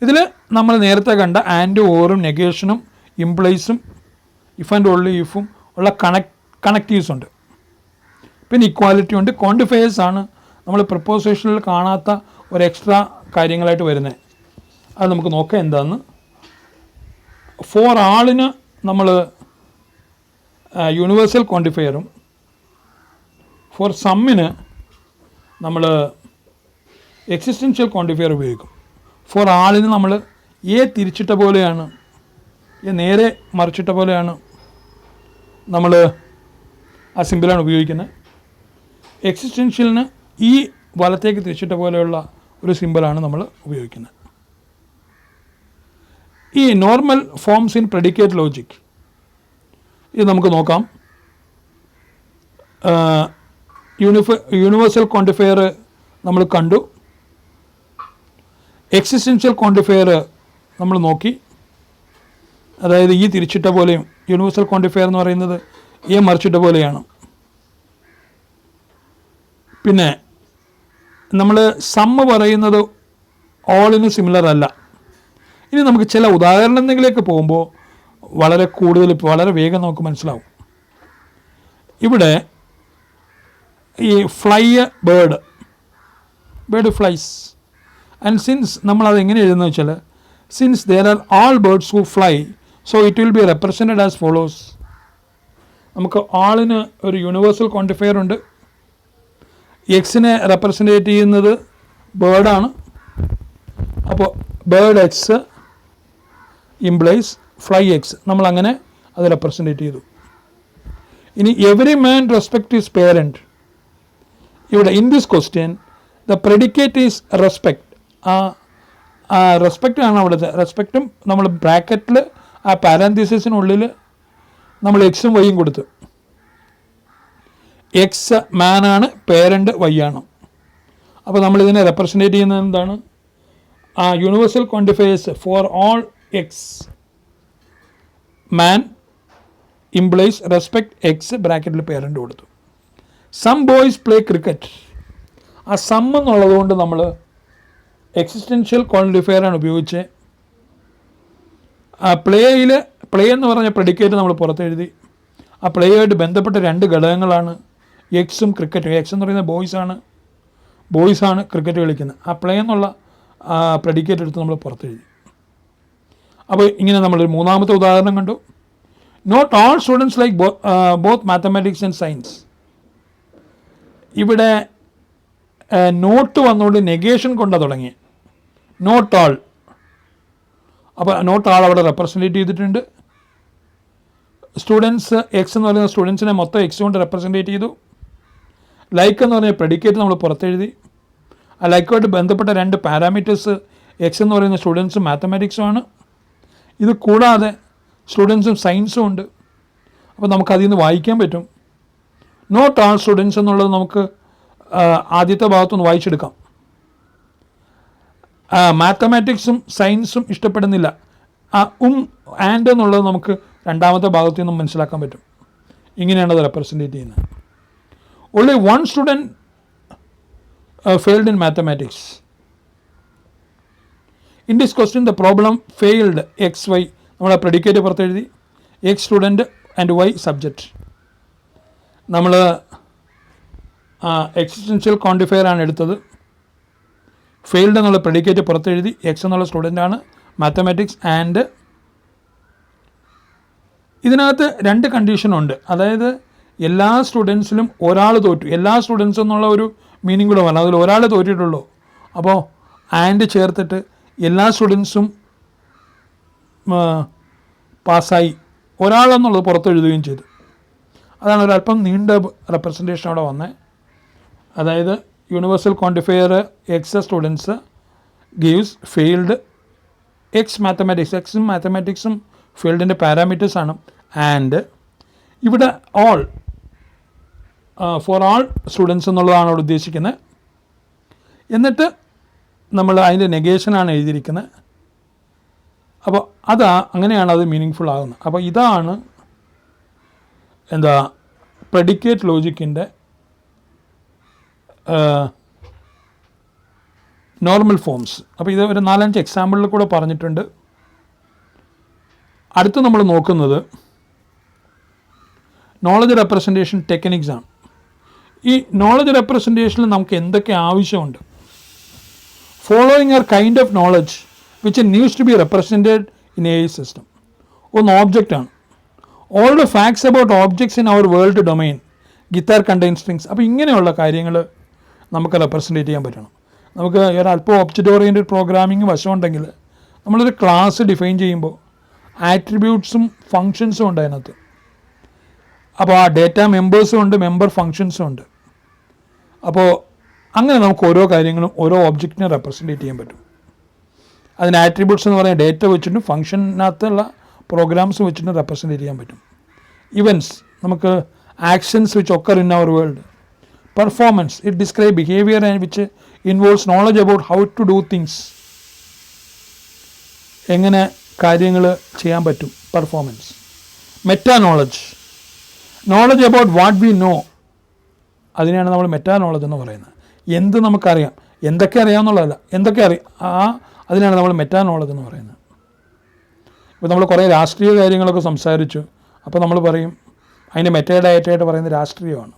ഇതിൽ നമ്മൾ നേരത്തെ കണ്ട ആൻഡ് ഓറും നെഗേഷനും ഇംപ്ലൈസും ഇഫ് ആൻഡ് ഓൺലി ഇഫും ഉള്ള കണക്റ്റീവ്സ് ഉണ്ട്. പിന്നെ ഇക്വാലിറ്റി ഉണ്ട്. ക്വാണ്ടിഫയേഴ്സ് ആണ് നമ്മൾ പ്രപ്പോസിഷനിൽ കാണാത്ത ഒരു എക്സ്ട്രാ കാര്യങ്ങളായിട്ട് വരുന്നത്. അത് നമുക്ക് നോക്കാം എന്താണെന്ന്. ഫോർ ആളിന് നമ്മൾ യൂണിവേഴ്സൽ ക്വാണ്ടിഫയറും ഫോർ സമ്മിന് നമ്മൾ എക്സിസ്റ്റൻഷ്യൽ ക്വാണ്ടിഫയർ ഉപയോഗിക്കും. ഫോർ ആളിന് നമ്മൾ എ തിരിച്ചിട്ട പോലെയാണ്, എ നേരെ മറിച്ചിട്ട പോലെയാണ് നമ്മൾ ആ സിമ്പിളാണ് ഉപയോഗിക്കുന്നത്. എക്സിസ്റ്റൻഷ്യലിന് ഈ വലത്തേക്ക് തിരിച്ചിട്ട പോലെയുള്ള ഒരു സിമ്പിളാണ് നമ്മൾ ഉപയോഗിക്കുന്നത്. ഈ normal forms in predicate logic ഇത് നമുക്ക് നോക്കാം. യൂണിവേഴ്സൽ ക്വാണ്ടിഫയർ നമ്മൾ കണ്ടു. എക്സിസ്റ്റൻഷ്യൽ ക്വാണ്ടിഫയർ നമ്മൾ നോക്കി. അതായത് ഈ തിരിച്ചിട്ട പോലെയും യൂണിവേഴ്സൽ ക്വാണ്ടിഫയർ എന്ന് പറയുന്നത് എ മറിച്ചിട്ട പോലെയാണ്. പിന്നെ നമ്മൾ സമ്മ് പറയുന്നത് ഓളിന് സിമിലർ അല്ല. ഇനി നമുക്ക് ചില ഉദാഹരണങ്ങളിലേക്ക് പോകുമ്പോൾ വളരെ വേഗം നമുക്ക് മനസ്സിലാവും. ഇവിടെ ഈ fly bird flies. And since നമ്മളത് എങ്ങനെ എഴുതുന്നത് വെച്ചാൽ since there are all birds who fly so it will be represented as follows. നമുക്ക് ആളിന് ഒരു യൂണിവേഴ്സൽ ക്വാണ്ടിഫയർ ഉണ്ട്. എക്സിനെ റെപ്രസെൻറ്റേറ്റ് ചെയ്യുന്നത് ബേർഡാണ്. അപ്പോൾ bird X implies fly X. നമ്മളങ്ങനെ അത് റെപ്രസെൻറ്റേറ്റ് ചെയ്തു. ഇനി every man respect his parent. ഇവിടെ in this question the predicate is respect. ആ റെസ്പെക്റ്റ് ആണ് അവിടുത്തെ. റെസ്പെക്റ്റും നമ്മൾ ബ്രാക്കറ്റിൽ ആ പാരാന്തീസിസിനുള്ളിൽ നമ്മൾ എക്സും വൈയും കൊടുത്തു. എക്സ് മാനാണ്, പേരൻ്റ് വൈ ആണ്. അപ്പോൾ നമ്മളിതിനെ റെപ്രസെൻറ്റേറ്റ് ചെയ്യുന്നത് എന്താണ്? ആ universal quantifiers for all X man implies respect X ബ്രാക്കറ്റിൽ പേരൻ്റ് കൊടുത്തു. Some boys play cricket. ആ സം എന്നുള്ളത് കൊണ്ട് നമ്മൾ എക്സിസ്റ്റൻഷ്യൽ ക്വാണ്ടിഫയറാണ് ഉപയോഗിച്ച് പ്ലേ എന്ന് പറഞ്ഞ പ്രെഡിക്കേറ്റ് നമ്മൾ പുറത്തെഴുതി. ആ പ്ലേയുമായിട്ട് ബന്ധപ്പെട്ട രണ്ട് ഘടകങ്ങളാണ് എക്സും ക്രിക്കറ്റും. എക്സ് എന്ന് പറയുന്നത് ബോയ്സാണ് ക്രിക്കറ്റ് കളിക്കുന്നത്. ആ പ്ലേ എന്നുള്ള പ്രെഡിക്കേറ്റ് എടുത്ത് നമ്മൾ പുറത്തെഴുതി. അപ്പോൾ ഇങ്ങനെ നമ്മളൊരു മൂന്നാമത്തെ ഉദാഹരണം കണ്ടു. Not all students like both mathematics and science. ഇവിടെ നോട്ട് വന്നുകൊണ്ട് നെഗേഷൻ കൊണ്ടാണ് തുടങ്ങിയത്. Not all. അപ്പോൾ നോട്ട് ആൾ അവിടെ റെപ്രസെൻറ്റേറ്റ് ചെയ്തിട്ടുണ്ട്. സ്റ്റുഡൻസ് എക്സ് എന്ന് പറയുന്ന സ്റ്റുഡൻസിനെ മൊത്തം എക്സ് കൊണ്ട് റെപ്രസെൻറ്റേറ്റ് ചെയ്തു. ലൈക്ക് എന്ന് പറഞ്ഞ പ്രെഡിക്കേറ്റ് നമ്മൾ പുറത്തെഴുതി. ആ ലൈക്കുമായിട്ട് ബന്ധപ്പെട്ട രണ്ട് പാരാമീറ്റേഴ്സ് എക്സ് എന്ന് പറയുന്ന സ്റ്റുഡൻസും മാത്തമാറ്റിക്സും ആണ്. ഇത് കൂടാതെ സ്റ്റുഡൻസും സയൻസും ഉണ്ട്. അപ്പോൾ നമുക്കതിൽ നിന്ന് വായിക്കാൻ പറ്റും. നോട്ട് ആൾ സ്റ്റുഡൻസ് എന്നുള്ളത് നമുക്ക് ആദ്യത്തെ ഭാഗത്തുനിന്ന് വായിച്ചെടുക്കാം. മാത്തമാറ്റിക്സും സയൻസും ഇഷ്ടപ്പെടുന്നില്ല. ആൻഡ് എന്നുള്ളത് നമുക്ക് രണ്ടാമത്തെ ഭാഗത്തു നിന്നും മനസ്സിലാക്കാൻ പറ്റും. ഇങ്ങനെയാണ് അത് റെപ്രസെൻറ്റേറ്റ് ചെയ്യുന്നത്. Only one student failed in mathematics. In this question the problem failed X Y. നമ്മൾ പ്രെഡിക്കേറ്റ് പുറത്തെഴുതി. X student and Y subject. നമ്മൾ എക്സിസ്റ്റൻഷ്യൽ ക്വാണ്ടിഫയർ ആണ് എടുത്തത്. ഫെയിൽഡ് എന്നുള്ള പ്രെഡിക്കേറ്റ് പുറത്തെഴുതി. എക്സ് എന്നുള്ള സ്റ്റുഡൻ്റാണ് മാത്തമാറ്റിക്സ് ആൻഡ്. ഇതിനകത്ത് രണ്ട് കണ്ടീഷനുണ്ട്. അതായത് എല്ലാ സ്റ്റുഡൻസിലും ഒരാൾ തോറ്റു. എല്ലാ സ്റ്റുഡൻസ് എന്നുള്ള ഒരു മീനിങ് കൂടെ പറഞ്ഞു. അതിൽ ഒരാൾ തോറ്റിട്ടുള്ളൂ. അപ്പോൾ ആൻഡ് ചേർത്തിട്ട് എല്ലാ സ്റ്റുഡൻസും പാസ്സായി, ഒരാളെന്നുള്ളത് പുറത്തെഴുതുകയും ചെയ്തു. അതാണ് ഒരല്പം നീണ്ട റെപ്രസെൻറ്റേഷൻ അവിടെ വന്നത്. അതായത് universal quantifier X students gives failed X mathematics. എക്സും മാത്തമാറ്റിക്സും ഫീൽഡിൻ്റെ പാരാമീറ്റേഴ്സാണ്. ആൻഡ് ഇവിടെ ഓൾ ഫോർ ആൾ സ്റ്റുഡൻസ് എന്നുള്ളതാണ് അവിടെ ഉദ്ദേശിക്കുന്നത്. എന്നിട്ട് നമ്മൾ അതിൻ്റെ നെഗേഷനാണ് എഴുതിയിരിക്കുന്നത്. അപ്പോൾ അങ്ങനെയാണ് അത് മീനിങ് ഫുൾ ആകുന്നത്. അപ്പോൾ ഇതാണ് പ്രെഡിക്കേറ്റ് ലോജിക്കിൻ്റെ നോർമൽ ഫോംസ്. അപ്പോൾ ഇത് ഒരു 4-5 എക്സാമ്പിളിൽ കൂടെ പറഞ്ഞിട്ടുണ്ട്. അടുത്ത് നമ്മൾ നോക്കുന്നത് നോളജ് റെപ്രസെൻറ്റേഷൻ ടെക്നിക്സ് ആണ്. ഈ നോളജ് റെപ്രസെൻറ്റേഷനിൽ നമുക്ക് എന്തൊക്കെ ആവശ്യമുണ്ട്? Following are kind of knowledge which needs to be represented in a system. ഒന്ന് ഓബ്ജക്റ്റാണ്. All the facts about objects in our world domain. Guitar contain strings. അപ്പോൾ ഇങ്ങനെയുള്ള കാര്യങ്ങൾ നമുക്ക് റെപ്രസെൻറ്റേറ്റ് ചെയ്യാൻ പറ്റണം. നമുക്ക് ഒരല്പം ഒബ്ജക്റ്റ് ഓറിയൻറ്റഡ് പ്രോഗ്രാമിംഗ് വശമുണ്ടെങ്കിൽ നമ്മളൊരു ക്ലാസ് ഡിഫൈൻ ചെയ്യുമ്പോൾ ആട്രിബ്യൂട്ട്സും ഫങ്ഷൻസും ഉണ്ട് അതിനകത്ത്. അപ്പോൾ ആ ഡേറ്റ മെമ്പേഴ്സും ഉണ്ട്, മെമ്പർ ഫങ്ഷൻസും ഉണ്ട്. അപ്പോൾ അങ്ങനെ നമുക്ക് ഓരോ കാര്യങ്ങളും ഓരോ ഒബ്ജക്റ്റിനെ റെപ്രസെൻറ്റേറ്റ് ചെയ്യാൻ പറ്റും. അതിന് ആട്രിബ്യൂട്ട്സ് എന്ന് പറയുന്ന ഡേറ്റ വെച്ചിട്ടും ഫങ്ഷനകത്തുള്ള പ്രോഗ്രാംസ് വെച്ചിട്ടും റെപ്രസെൻറ്റേറ്റ് ചെയ്യാൻ പറ്റും. ഇവൻറ്റ്സ്, നമുക്ക് actions which occur in our world. Performance, it describe behaviour and which involves knowledge about how to do things. എങ്ങനെ കാര്യങ്ങൾ ചെയ്യാൻ പറ്റും, performance. Meta knowledge, knowledge about what we know. അതിനെയാണ് നമ്മൾ മെറ്റാ നോളജ് എന്ന് പറയുന്നത്. എന്ത് നമുക്കറിയാം, എന്തൊക്കെ അറിയാമെന്നുള്ളതല്ല, എന്തൊക്കെ അറിയാം, അതിനാണ് നമ്മൾ മെറ്റാ നോളജ് എന്ന് പറയുന്നത്. ഇപ്പോൾ നമ്മൾ കുറേ രാഷ്ട്രീയ കാര്യങ്ങളൊക്കെ സംസാരിച്ചു. അപ്പോൾ നമ്മൾ പറയും അതിൻ്റെ മെറ്റാ ഡയറ്റായിട്ട് പറയുന്നത് രാഷ്ട്രീയമാണ്.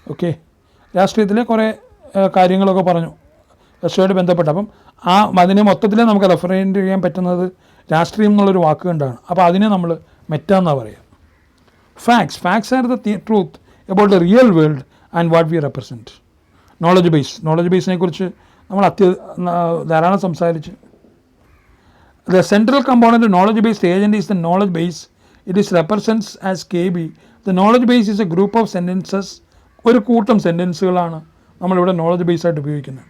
ഓക്കെ, രാഷ്ട്രീയത്തിലെ കുറേ കാര്യങ്ങളൊക്കെ പറഞ്ഞു രാഷ്ട്രീയമായിട്ട് ബന്ധപ്പെട്ട്. അപ്പം അതിനെ മൊത്തത്തിൽ നമുക്ക് റെഫറൻറ്റ് ചെയ്യാൻ പറ്റുന്നത് രാഷ്ട്രീയം എന്നുള്ളൊരു വാക്ക് കൊണ്ടാണ്. അപ്പോൾ അതിനെ നമ്മൾ മെറ്റ എന്നാണ് പറയുക. Facts are the truth about the real world and what we represent. Knowledge ബേസിനെ കുറിച്ച് നമ്മൾ ധാരാളം സംസാരിച്ച്. The central component knowledge based agent is the knowledge base. It is represents as KB. The knowledge base is a group of sentences. ഒരു കൂട്ടം സെൻറ്റൻസുകളാണ് നമ്മളിവിടെ knowledge ബേസായിട്ട് ഉപയോഗിക്കുന്നത്.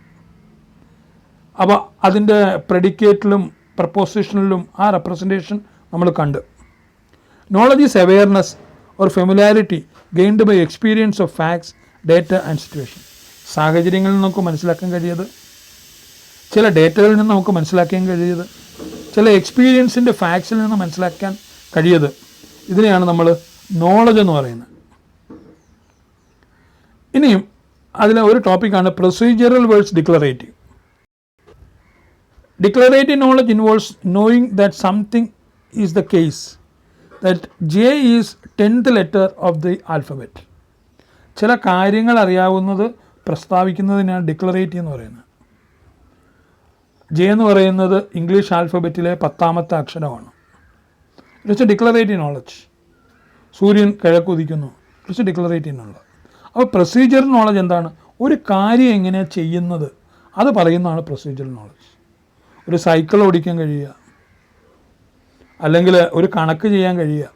അപ്പോൾ അതിൻ്റെ പ്രെഡിക്കേറ്റിലും പ്രപ്പോസിഷനിലും ആ റെപ്രസെൻറ്റേഷൻ നമ്മൾ കണ്ട്. Knowledge is awareness or familiarity gained by experience of facts, data and situation. സാഹചര്യങ്ങളിൽ നിന്ന് നമുക്ക് മനസ്സിലാക്കാൻ കഴിയത്, ചില ഡേറ്റകളിൽ നിന്ന് നമുക്ക് മനസ്സിലാക്കാൻ കഴിയത്, ചില എക്സ്പീരിയൻസിൻ്റെ ഫാക്ട്സിൽ നിന്ന് മനസ്സിലാക്കാൻ കഴിയത്. ഇതിനെയാണ് നമ്മൾ നോളജ് എന്ന് പറയുന്നത്. ഇനിയും അതിലെ ഒരു ടോപ്പിക്കാണ് procedural words declarative. Declarative knowledge involves knowing that something is the case, that J is 10th letter of the alphabet. ചില കാര്യങ്ങൾ അറിയാവുന്നത് പ്രസ്താവിക്കുന്നതിനാണ് ഡിക്ലറേറ്റീവ് എന്ന് പറയുന്നത്. ജെ എന്ന് പറയുന്നത് ഇംഗ്ലീഷ് ആൽഫബറ്റിലെ 10ാമത്തെ അക്ഷരമാണ്. It's A declarative knowledge. സൂര്യൻ കിഴക്കുദിക്കുന്നു, ഇറ്റ്സ് എ ഡിക്ലറേറ്റീവ് നോളജ്. അപ്പോൾ പ്രൊസീജിയർ നോളജ് എന്താണ്? ഒരു കാര്യം എങ്ങനെയാണ് ചെയ്യുന്നത് അത് പറയുന്നതാണ് പ്രൊസീജിയർ നോളജ്. ഒരു സൈക്കിൾ ഓടിക്കാൻ കഴിയുക, അല്ലെങ്കിൽ ഒരു കണക്ക് ചെയ്യാൻ കഴിയുക,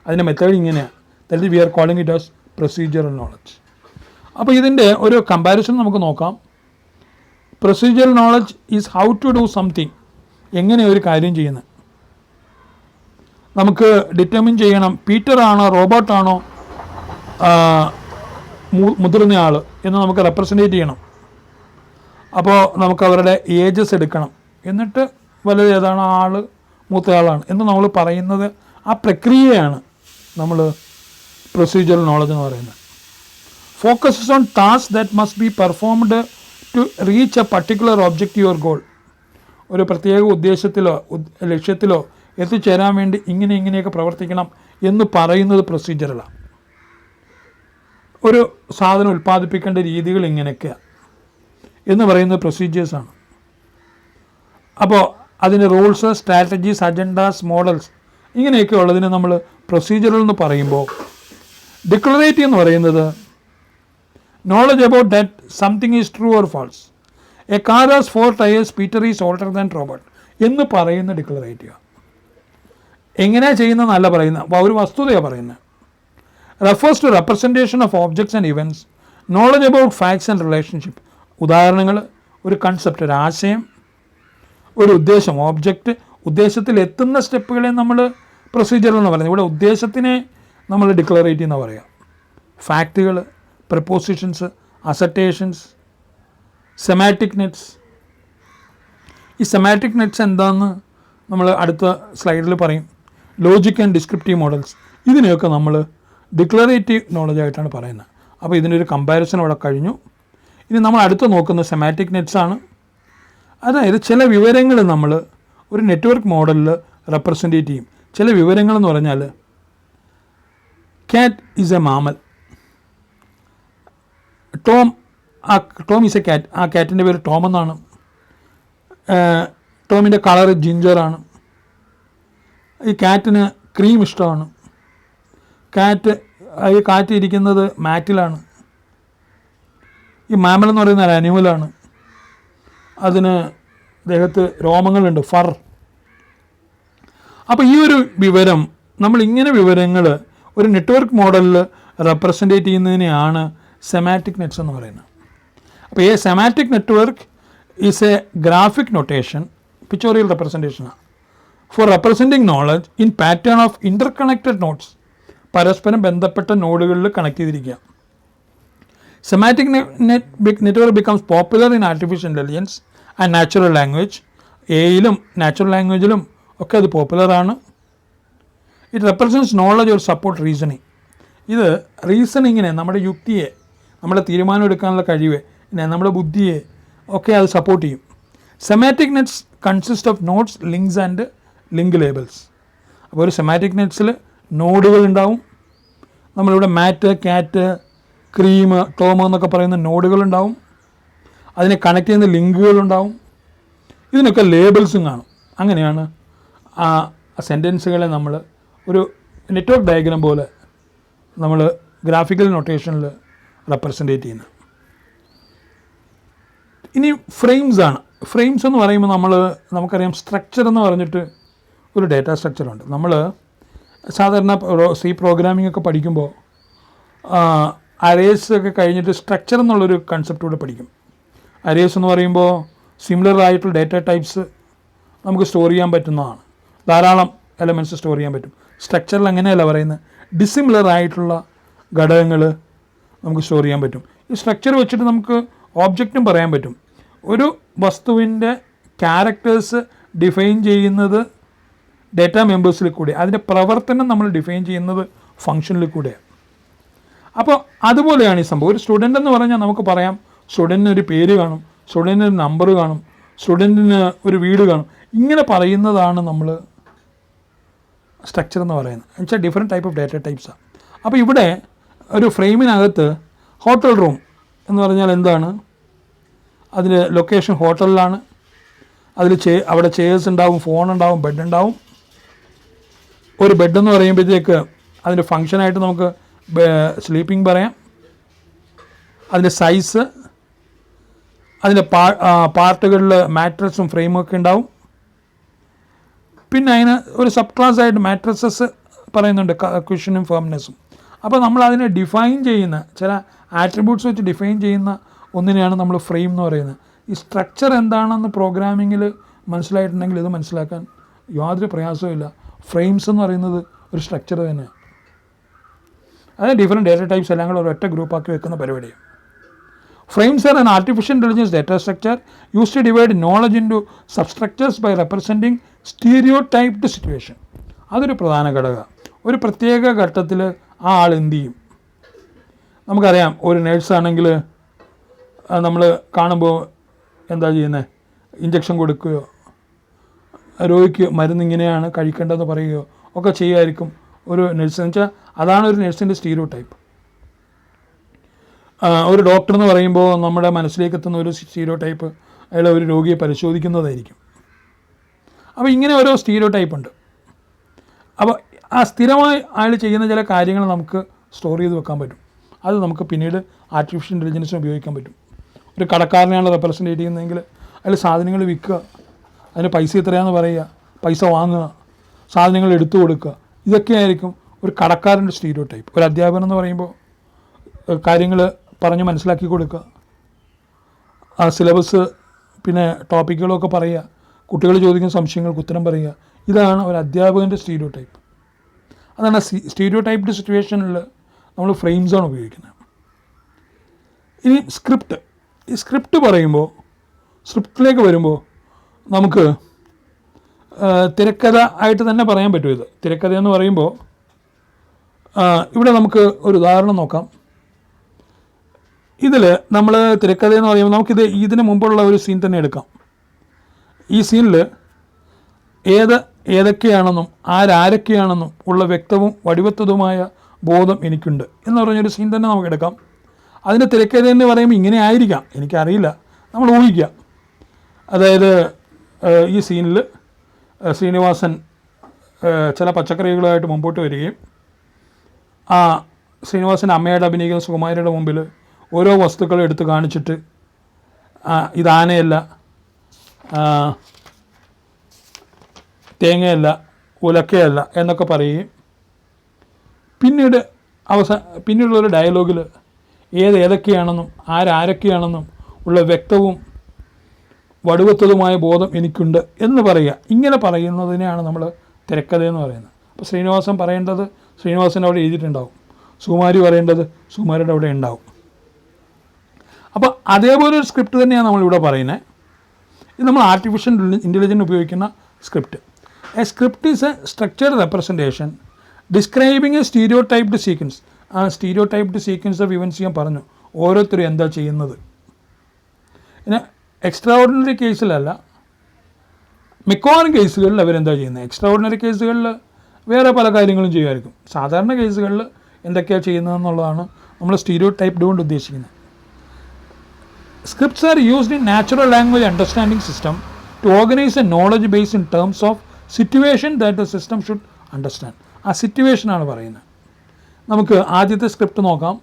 അതിൻ്റെ മെത്തേഡ് ഇങ്ങനെയാണ്. That is we are calling it as procedural knowledge. അപ്പോൾ ഇതിൻ്റെ ഒരു കമ്പാരിസൺ നമുക്ക് നോക്കാം. Procedural knowledge is how to do something, എങ്ങനെ ഒരു കാര്യം ചെയ്യുന്നത്. നമുക്ക് ഡിറ്റർമിൻ ചെയ്യണം പീറ്റർ ആണോ റോബോട്ടാണോ മുതിർന്ന ആൾ എന്ന് നമുക്ക് റെപ്രസെൻറ്റേറ്റ് ചെയ്യണം. അപ്പോൾ നമുക്ക് അവരുടെ ഏജസ് എടുക്കണം, എന്നിട്ട് വലുത് ഏതാണ്, ആൾ മൂത്തയാളാണ് എന്ന് നമ്മൾ പറയുന്നത്. ആ പ്രക്രിയയാണ് നമ്മൾ പ്രൊസീജിയറൽ നോളജ് എന്ന് പറയുന്നത്. Focuses on task that must be performed to reach a particular objective or goal. ഒരു പ്രത്യേക ഉദ്ദേശത്തിലോ ലക്ഷ്യത്തിലോ എത്തിച്ചേരാൻ വേണ്ടി ഇങ്ങനെയൊക്കെ പ്രവർത്തിക്കണം എന്ന് പറയുന്നത് പ്രൊസീജിയറലാണ്. ഒരു സാധനം ഉൽപ്പാദിപ്പിക്കേണ്ട രീതികൾ ഇങ്ങനെയൊക്കെയാണ് എന്ന് പറയുന്നത് പ്രൊസീജിയേഴ്സാണ്. അപ്പോൾ അതിൻ്റെ റൂൾസ്, സ്ട്രാറ്റജീസ്, അജണ്ടാസ്, മോഡൽസ് ഇങ്ങനെയൊക്കെ ഉള്ളതിന് നമ്മൾ പ്രൊസീജിയറൽ എന്ന് പറയുമ്പോൾ, ഡിക്ലറേറ്റീവ് എന്ന് പറയുന്നത് knowledge about that something is true or false. A car has 4 tyres, Peter is older than Robert എന്ന് പറയുന്ന ഡിക്ലറേറ്റീവ്. എങ്ങനെയാണ് ചെയ്യുന്നതെന്നല്ല പറയുന്നത്, അപ്പോൾ ഒരു വസ്തുതയാണ് പറയുന്നത്. Refers to representation of objects and events, knowledge about facts and relationship. ഉദാഹരണങ്ങൾ, ഒരു കൺസെപ്റ്റ്, ഒരു ആശയം, ഒരു ഉദ്ദേശം, ഓബ്ജക്റ്റ്, ഉദ്ദേശത്തിൽ എത്തുന്ന സ്റ്റെപ്പുകളെ നമ്മൾ പ്രൊസീജിയർ എന്ന് പറയുന്നത്. ഇവിടെ ഉദ്ദേശത്തിനെ നമ്മൾ ഡിക്ലറേറ്റീവ് എന്ന് പറയുക. ഫാക്റ്റുകൾ, പ്രപ്പോസിഷൻസ്, അസർട്ടേഷൻസ്, സെമാറ്റിക് നെറ്റ്സ്. ഈ സെമാറ്റിക് നെറ്റ്സ് എന്താണെന്ന് നമ്മൾ അടുത്ത സ്ലൈഡിൽ പറയും. ലോജിക് ആൻഡ് ഡിസ്ക്രിപ്റ്റീവ് മോഡൽസ്, ഇതിനെയൊക്കെ നമ്മൾ ഡിക്ലറേറ്റീവ് നോളജായിട്ടാണ് പറയുന്നത്. അപ്പോൾ ഇതിനൊരു കമ്പാരിസൺ ഇവിടെ കഴിഞ്ഞു. ഇനി നമ്മൾ അടുത്ത് നോക്കുന്ന സെമാറ്റിക് നെറ്റ്സ് ആണ്. അതായത് ചില വിവരങ്ങൾ നമ്മൾ ഒരു നെറ്റ്വർക്ക് മോഡലിൽ റെപ്രസെൻറ്റേറ്റ് ചെയ്യും. ചില വിവരങ്ങളെന്ന് പറഞ്ഞാൽ, cat is a mammal, Tom is A cat, ആ ക്യാറ്റിൻ്റെ പേര് ടോം എന്നാണ്. ടോമിൻ്റെ കളർ ജിഞ്ചറാണ്. ഈ ക്യാറ്റിന് ക്രീം ഇഷ്ടമാണ്. ഈ കാറ്റ് ഇരിക്കുന്നത് മാറ്റിലാണ്. ഈ മാമൽ എന്ന് പറയുന്ന ഒരു അനിമലാണ്. അതിന് ദേഹത്ത് രോമങ്ങളുണ്ട്, ഫർ. അപ്പോൾ ഈ ഒരു വിവരം, നമ്മളിങ്ങനെ വിവരങ്ങൾ ഒരു നെറ്റ്വർക്ക് മോഡലിൽ റെപ്രസെൻറ്റേറ്റ് ചെയ്യുന്നതിനെയാണ് സെമാറ്റിക് നെറ്റ്സ് എന്ന് പറയുന്നത്. അപ്പോൾ ഈ semantic network is a graphic notation, pictorial റെപ്രസെൻറ്റേഷനാണ് for representing knowledge in pattern of interconnected nodes. പരസ്പരം ബന്ധപ്പെട്ട നോഡുകളിൽ കണക്ട് ചെയ്തിരിക്കുക. Semantic network becomes popular in artificial intelligence and natural language. എയിലും നാച്ചുറൽ ലാംഗ്വേജിലും ഒക്കെ അത് പോപ്പുലറാണ്. It represents knowledge or support reasoning. ഇത് റീസണിങ്ങിനെ, നമ്മുടെ യുക്തിയെ, നമ്മുടെ തീരുമാനം എടുക്കാനുള്ള കഴിവ്, നമ്മുടെ ബുദ്ധിയെ ഒക്കെ അത് സപ്പോർട്ട് ചെയ്യും. Semantic nets consist of nodes, links and link labels. അപ്പോൾ ഒരു സെമാറ്റിക് നെറ്റ്സിൽ നോഡുകൾ ഉണ്ടാവും. നമ്മളിവിടെ മാറ്റ്, ക്യാറ്റ്, ക്രീം, ടോം എന്നൊക്കെ പറയുന്ന നോഡുകളുണ്ടാവും. അതിനെ കണക്ട് ചെയ്യുന്ന ലിങ്കുകളുണ്ടാവും. ഇതിനൊക്കെ ലേബിൾസും കാണും. അങ്ങനെയാണ് ആ സെൻറ്റൻസുകളെ നമ്മൾ ഒരു നെറ്റ്വർക്ക് ഡയഗ്രാം പോലെ നമ്മൾ ഗ്രാഫിക്കൽ നൊട്ടേഷനിൽ റെപ്രസെൻറ്റേറ്റ് ചെയ്യുന്നത്. ഇനി ഫ്രെയിംസ് ആണ്. ഫ്രെയിംസ് എന്ന് പറയുമ്പോൾ നമുക്കറിയാം സ്ട്രക്ചർ എന്ന് പറഞ്ഞിട്ട് ഒരു ഡേറ്റ സ്ട്രക്ചറുണ്ട്. നമ്മൾ സാധാരണ സി പ്രോഗ്രാമിംഗ് ഒക്കെ പഠിക്കുമ്പോൾ അറേസ് ഒക്കെ കഴിഞ്ഞിട്ട് സ്ട്രക്ചർ എന്നുള്ളൊരു കൺസെപ്റ്റ് കൂടെ പഠിക്കും. അറേസ് എന്ന് പറയുമ്പോൾ സിമിലർ ആയിട്ടുള്ള ഡേറ്റ ടൈപ്സ് നമുക്ക് സ്റ്റോർ ചെയ്യാൻ പറ്റുന്നതാണ്. ധാരാളം എലമെൻറ്റ്സ് സ്റ്റോർ ചെയ്യാൻ പറ്റും. സ്ട്രക്ചറിൽ അങ്ങനെയല്ല പറയുന്നത്, ഡിസിമിലർ ആയിട്ടുള്ള ഘടകങ്ങൾ നമുക്ക് സ്റ്റോർ ചെയ്യാൻ പറ്റും. ഈ സ്ട്രക്ചർ വെച്ചിട്ട് നമുക്ക് ഓബ്ജക്റ്റും പറയാൻ പറ്റും. ഒരു വസ്തുവിൻ്റെ ക്യാരക്ടേഴ്സ് ഡിഫൈൻ ചെയ്യുന്നത് ഡേറ്റാ മെമ്പേഴ്സിൽ കൂടെ, അതിൻ്റെ പ്രവർത്തനം നമ്മൾ ഡിഫൈൻ ചെയ്യുന്നത് ഫങ്ഷനിൽ കൂടെയാണ്. അപ്പോൾ അതുപോലെയാണ് ഈ സംഭവം. ഒരു സ്റ്റുഡൻ്റ് എന്ന് പറഞ്ഞാൽ നമുക്ക് പറയാം, സ്റ്റുഡൻറ്റിന് ഒരു പേര് കാണും, സ്റ്റുഡൻറ്റിന് ഒരു നമ്പർ കാണും, സ്റ്റുഡൻറ്റിന് ഒരു വീട് കാണും. ഇങ്ങനെ പറയുന്നതാണ് നമ്മൾ സ്ട്രക്ചർ എന്ന് പറയുന്നത്. എന്നുവെച്ചാൽ ഡിഫറെൻറ്റ് ടൈപ്പ് ഓഫ് ഡാറ്റ ടൈപ്സാണ്. അപ്പോൾ ഇവിടെ ഒരു ഫ്രെയിമിനകത്ത് ഹോട്ടൽ റൂം എന്ന് പറഞ്ഞാൽ എന്താണ്? അതിൽ ലൊക്കേഷൻ ഹോട്ടലിലാണ്. അതിൽ അവിടെ ചെയേഴ്സ് ഉണ്ടാവും, ഫോൺ ഉണ്ടാവും, ബെഡ് ഉണ്ടാവും. ഒരു ബെഡെന്ന് പറയുമ്പോഴത്തേക്ക് അതിൻ്റെ ഫങ്ഷനായിട്ട് നമുക്ക് സ്ലീപ്പിംഗ് പറയാം. അതിൻ്റെ സൈസ്, അതിൻ്റെ പാർട്ടുകളിൽ മാട്രസും ഫ്രെയിമും ഒക്കെ ഉണ്ടാവും. പിന്നെ അതിന് ഒരു സബ് ക്ലാസ് ആയിട്ട് മാട്രസസ് പറയുന്നുണ്ട്, കുഷനും ഫേംനെസ്സും. അപ്പോൾ നമ്മൾ അതിനെ ഡിഫൈൻ ചെയ്യുന്ന ചില ആട്രിബ്യൂട്ട്സ് വെച്ച് ഡിഫൈൻ ചെയ്യുന്ന ഒന്നിനെയാണ് നമ്മൾ ഫ്രെയിം എന്ന് പറയുന്നത്. ഈ സ്ട്രക്ചർ എന്താണെന്ന് പ്രോഗ്രാമിങ്ങിൽ മനസ്സിലായിട്ടുണ്ടെങ്കിൽ ഇത് മനസ്സിലാക്കാൻ യാതൊരു പ്രയാസവുമില്ല. ഫ്രെയിംസ് എന്ന് പറയുന്നത് ഒരു സ്ട്രക്ചർ തന്നെയാണ്. അത് ഡിഫറെൻറ്റ് ഡാറ്റ ടൈപ്സ് എല്ലാം കൂടെ ഒരൊറ്റ ഗ്രൂപ്പാക്കി വെക്കുന്ന പരിപാടിയാണ്. Frames are an artificial intelligence data structure used to divide knowledge into substructures by representing stereotyped situation. അതൊരു പ്രധാന ഘടകം. ഒരു പ്രത്യേക ഘട്ടത്തിൽ ആ ആൾ എന്ത് ചെയ്യും? നമുക്കറിയാം, ഒരു നേഴ്സാണെങ്കിൽ നമ്മൾ കാണുമ്പോൾ എന്താ ചെയ്യുന്നത്? ഇഞ്ചക്ഷൻ കൊടുക്കുകയോ രോഗിക്ക് മരുന്ന് ഇങ്ങനെയാണ് കഴിക്കേണ്ടതെന്ന് പറയുകയോ ഒക്കെ ചെയ്യുമായിരിക്കും ഒരു നഴ്സ്. എന്ന് വെച്ചാൽ അതാണ് ഒരു നഴ്സിൻ്റെ സ്റ്റീരിയോ ടൈപ്പ്. ഒരു ഡോക്ടർ എന്ന് പറയുമ്പോൾ നമ്മുടെ മനസ്സിലേക്ക് എത്തുന്ന ഒരു സ്റ്റീരിയോ ടൈപ്പ് അയാൾ ഒരു രോഗിയെ പരിശോധിക്കുന്നതായിരിക്കും. അപ്പോൾ ഇങ്ങനെ ഓരോ സ്റ്റീരിയോ ടൈപ്പ് ഉണ്ട്. അപ്പോൾ ആ സ്ഥിരമായി അയാൾ ചെയ്യുന്ന ചില കാര്യങ്ങൾ നമുക്ക് സ്റ്റോർ ചെയ്ത് വെക്കാൻ പറ്റും. അത് നമുക്ക് പിന്നീട് ആർട്ടിഫിഷ്യൽ ഇൻ്റലിജൻസിന് ഉപയോഗിക്കാൻ പറ്റും. ഒരു കടക്കാരനെയാണ് റെപ്രസെൻറ്റ് ചെയ്യുന്നതെങ്കിൽ അയാൾ സാധനങ്ങൾ വിൽക്കുക, അതിന് പൈസ എത്രയാണെന്ന് പറയുക, പൈസ വാങ്ങുക, സാധനങ്ങൾ എടുത്തു കൊടുക്കുക, ഇതൊക്കെയായിരിക്കും ഒരു കടക്കാരൻ്റെ സ്റ്റീരിയോ ടൈപ്പ്. ഒരു അധ്യാപകൻ എന്ന് പറയുമ്പോൾ കാര്യങ്ങൾ പറഞ്ഞ് മനസ്സിലാക്കി കൊടുക്കുക, ആ സിലബസ് പിന്നെ ടോപ്പിക്കുകളൊക്കെ പറയുക, കുട്ടികൾ ചോദിക്കുന്ന സംശയങ്ങൾക്ക് ഉത്തരം പറയുക. ഇതാണ് ഒരു അധ്യാപകൻ്റെ സ്റ്റീരിയോ ടൈപ്പ്. അതാണ് സ്റ്റീരിയോ ടൈപ്ഡ് സിറ്റുവേഷനിൽ നമ്മൾ ഫ്രെയിംസാണ് ഉപയോഗിക്കുന്നത്. ഇനി സ്ക്രിപ്റ്റ്. ഈ സ്ക്രിപ്റ്റ് പറയുമ്പോൾ, സ്ക്രിപ്റ്റിലേക്ക് വരുമ്പോൾ നമുക്ക് തിരക്കഥ ആയിട്ട് തന്നെ പറയാൻ പറ്റും. ഇത് തിരക്കഥ എന്ന് പറയുമ്പോൾ ഇവിടെ നമുക്ക് ഒരു ഉദാഹരണം നോക്കാം. ഇതിൽ നമ്മൾ തിരക്കഥ എന്ന് പറയുമ്പോൾ നമുക്കിത് ഇതിന് മുമ്പുള്ള ഒരു സീൻ തന്നെ എടുക്കാം. ഈ സീനിൽ ഏതൊക്കെയാണെന്നും ആരൊക്കെയാണെന്നും ഉള്ള വ്യക്തവും വടിവത്തതുമായ ബോധം എനിക്കുണ്ട് എന്ന് പറഞ്ഞൊരു സീൻ തന്നെ നമുക്ക് എടുക്കാം. അതിൻ്റെ തിരക്കഥ എന്ന് പറയുമ്പോൾ ഇങ്ങനെ ആയിരിക്കാം, എനിക്കറിയില്ല, നമ്മൾ ഊഹിക്കാം. അതായത് ഈ സീനിൽ ശ്രീനിവാസൻ ചില പച്ചക്കറികളുമായിട്ട് മുമ്പോട്ട് വരികയും ആ ശ്രീനിവാസൻ അമ്മയുടെ അഭിനയിക്കുന്ന സുകുമാരിയുടെ മുമ്പിൽ ഓരോ വസ്തുക്കളും എടുത്ത് കാണിച്ചിട്ട് ഇത് ആനയല്ല, തേങ്ങയല്ല, ഉലക്കയല്ല എന്നൊക്കെ പറയുകയും പിന്നീടുള്ളൊരു ഡയലോഗിൽ ഏതൊക്കെയാണെന്നും ആരൊക്കെയാണെന്നും ഉള്ള വ്യക്തവും വടുവത്തതുമായ ബോധം എനിക്കുണ്ട് എന്ന് പറയുക. ഇങ്ങനെ പറയുന്നതിനെയാണ് നമ്മൾ തിരക്കഥ എന്ന് പറയുന്നത്. അപ്പോൾ ശ്രീനിവാസൻ പറയേണ്ടത് ശ്രീനിവാസൻ അവിടെ എഴുതിയിട്ടുണ്ടാവും, സുകുമാരി പറയേണ്ടത് സുകുമാരിയുടെ അവിടെ ഉണ്ടാവും. അപ്പോൾ അതേപോലെ ഒരു സ്ക്രിപ്റ്റ് തന്നെയാണ് നമ്മളിവിടെ പറയുന്നത്. ഇത് നമ്മൾ ആർട്ടിഫിഷ്യൽ ഇൻ്റലിജൻസ് ഉപയോഗിക്കുന്ന script. A script is a structured representation describing a stereotyped sequence. ആ stereotyped sequence of events ഞാൻ പറഞ്ഞു, ഓരോരുത്തരും എന്താ ചെയ്യുന്നത്. പിന്നെ എക്സ്ട്രാ ഓർഡിനറി കേസിലല്ല, മിക്കവാറും കേസുകളിൽ അവരെന്താ ചെയ്യുന്നത്. എക്സ്ട്രാ ഓർഡിനറി കേസുകളിൽ വേറെ പല കാര്യങ്ങളും ചെയ്യുമായിരിക്കും. സാധാരണ കേസുകളിൽ എന്തൊക്കെയാണ് ചെയ്യുന്നതെന്നുള്ളതാണ് നമ്മൾ സ്റ്റീരിയോ ടൈപ്ഡ് കൊണ്ട് ഉദ്ദേശിക്കുന്നത്. Scripts are used in natural language understanding system to organize a knowledge base in terms of situation that the system should understand. ആ സിറ്റുവേഷനാണ് പറയുന്നത്. നമുക്ക് ആദ്യത്തെ സ്ക്രിപ്റ്റ് നോക്കാം.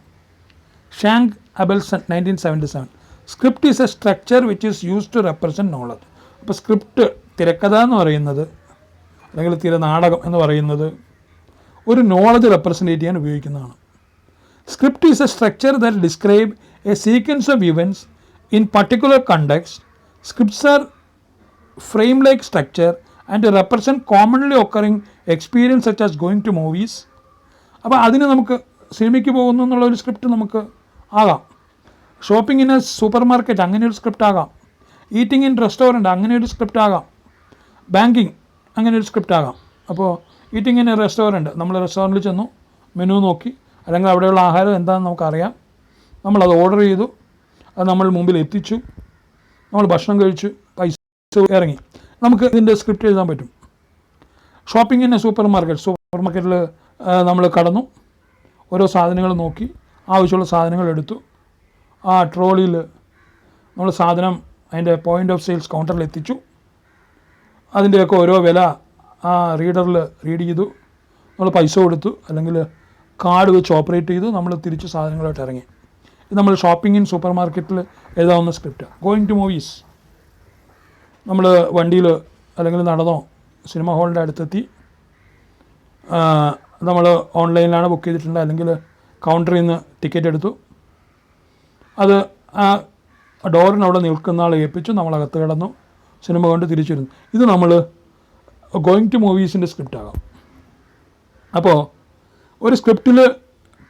Schank Abelson 1977. Script is a structure which is used to represent knowledge. അപ്പോൾ script, തിരക്കഥ എന്ന് പറയുന്നത് അല്ലെങ്കിൽ തിരനാടകം എന്ന് പറയുന്നത് ഒരു നോളജ് റെപ്രസെൻറ്റേറ്റ് ചെയ്യാൻ ഉപയോഗിക്കുന്നതാണ്. Script is a structure that describe A sequence of events in particular context. Scripts are frame-like structure and represent commonly occurring experience such as going to movies. അപ്പോൾ അതിന് നമുക്ക് സിനിമയ്ക്ക് പോകുന്നു എന്നുള്ള ഒരു സ്ക്രിപ്റ്റ് നമുക്ക് ആകാം. Shopping in A super market അങ്ങനെ ഒരു സ്ക്രിപ്റ്റ് ആകാം. ഈറ്റിംഗ് ഇൻ റെസ്റ്റോറൻറ്റ് അങ്ങനെ ഒരു സ്ക്രിപ്റ്റ് ആകാം. ബാങ്കിങ് അങ്ങനെ ഒരു സ്ക്രിപ്റ്റ് ആകാം. അപ്പോൾ ഈറ്റിംഗ് ഇൻ എ റെസ്റ്റോറൻറ്റ്, നമ്മൾ റെസ്റ്റോറൻറ്റിൽ ചെന്നു, മെനു നോക്കി, അല്ലെങ്കിൽ അവിടെയുള്ള ആഹാരം എന്താണെന്ന് നമുക്കറിയാം, നമ്മളത് ഓർഡർ ചെയ്തു, അത് നമ്മൾ മുമ്പിൽ എത്തിച്ചു, നമ്മൾ ഭക്ഷണം കഴിച്ചു, പൈസ ടെക്സ്റ്റ് ഇറങ്ങി. നമുക്ക് ഇതിൻ്റെ സ്ക്രിപ്റ്റ് എഴുതാൻ പറ്റും. ഷോപ്പിങ്ങിന് സൂപ്പർ മാർക്കറ്റിൽ നമ്മൾ കടന്നു, ഓരോ സാധനങ്ങൾ നോക്കി, ആവശ്യമുള്ള സാധനങ്ങൾ എടുത്തു. ആ ട്രോളിയിൽ നമ്മൾ സാധനം അതിൻ്റെ പോയിൻ്റ് ഓഫ് സെയിൽസ് കൗണ്ടറിൽ എത്തിച്ചു. അതിൻ്റെയൊക്കെ ഓരോ വില ആ റീഡറിൽ റീഡ് ചെയ്തു. നമ്മൾ പൈസ കൊടുത്തു, അല്ലെങ്കിൽ കാർഡ് വെച്ച് ഓപ്പറേറ്റ് ചെയ്തു. നമ്മൾ തിരിച്ച് സാധനങ്ങളായിട്ട് ഇറങ്ങി. ഇത് നമ്മൾ ഷോപ്പിംഗ് ഇൻ സൂപ്പർ മാർക്കറ്റിൽ എഴുതാവുന്ന സ്ക്രിപ്റ്റ്. ഗോയിങ് ടു മൂവീസ്, നമ്മൾ വണ്ടിയിൽ അല്ലെങ്കിൽ നടന്നോ സിനിമ ഹാളിൻ്റെ അടുത്തെത്തി. നമ്മൾ ഓൺലൈനിലാണ് ബുക്ക് ചെയ്തിട്ടുണ്ട്, അല്ലെങ്കിൽ കൗണ്ടറിൽ നിന്ന് ടിക്കറ്റ് എടുത്തു. അത് ആ ഡോറിനവിടെ നിൽക്കുന്ന ആളെ ഏൽപ്പിച്ചു. നമ്മളകത്ത് കിടന്നു, സിനിമ കൊണ്ട് തിരിച്ചിരുന്നു. ഇത് നമ്മൾ ഗോയിങ് ടു മൂവീസിൻ്റെ സ്ക്രിപ്റ്റ് ആകാം. അപ്പോൾ ഒരു സ്ക്രിപ്റ്റിൽ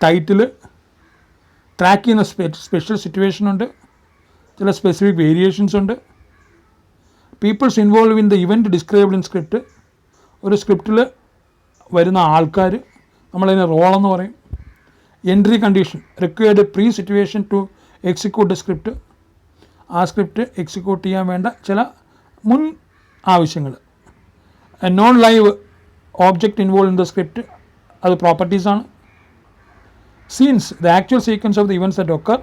ടൈറ്റിൽ ട്രാക്ക് ചെയ്യുന്ന സ്പെഷ്യൽ സിറ്റുവേഷൻ ഉണ്ട്, ചില സ്പെസിഫിക് വേരിയേഷൻസ് ഉണ്ട്. Peoples involve in the event described in script, ഒരു സ്ക്രിപ്റ്റിൽ വരുന്ന ആൾക്കാർ, നമ്മളതിന് റോളെന്ന് പറയും. Entry condition, required pre situation to execute the script, ആ സ്ക്രിപ്റ്റ് എക്സിക്യൂട്ട് ചെയ്യാൻ വേണ്ട ചില മുൻ ആവശ്യങ്ങൾ. Non live object involve in the script, അത് പ്രോപ്പർട്ടീസാണ്. Scenes, the actual sequence of the events that occur.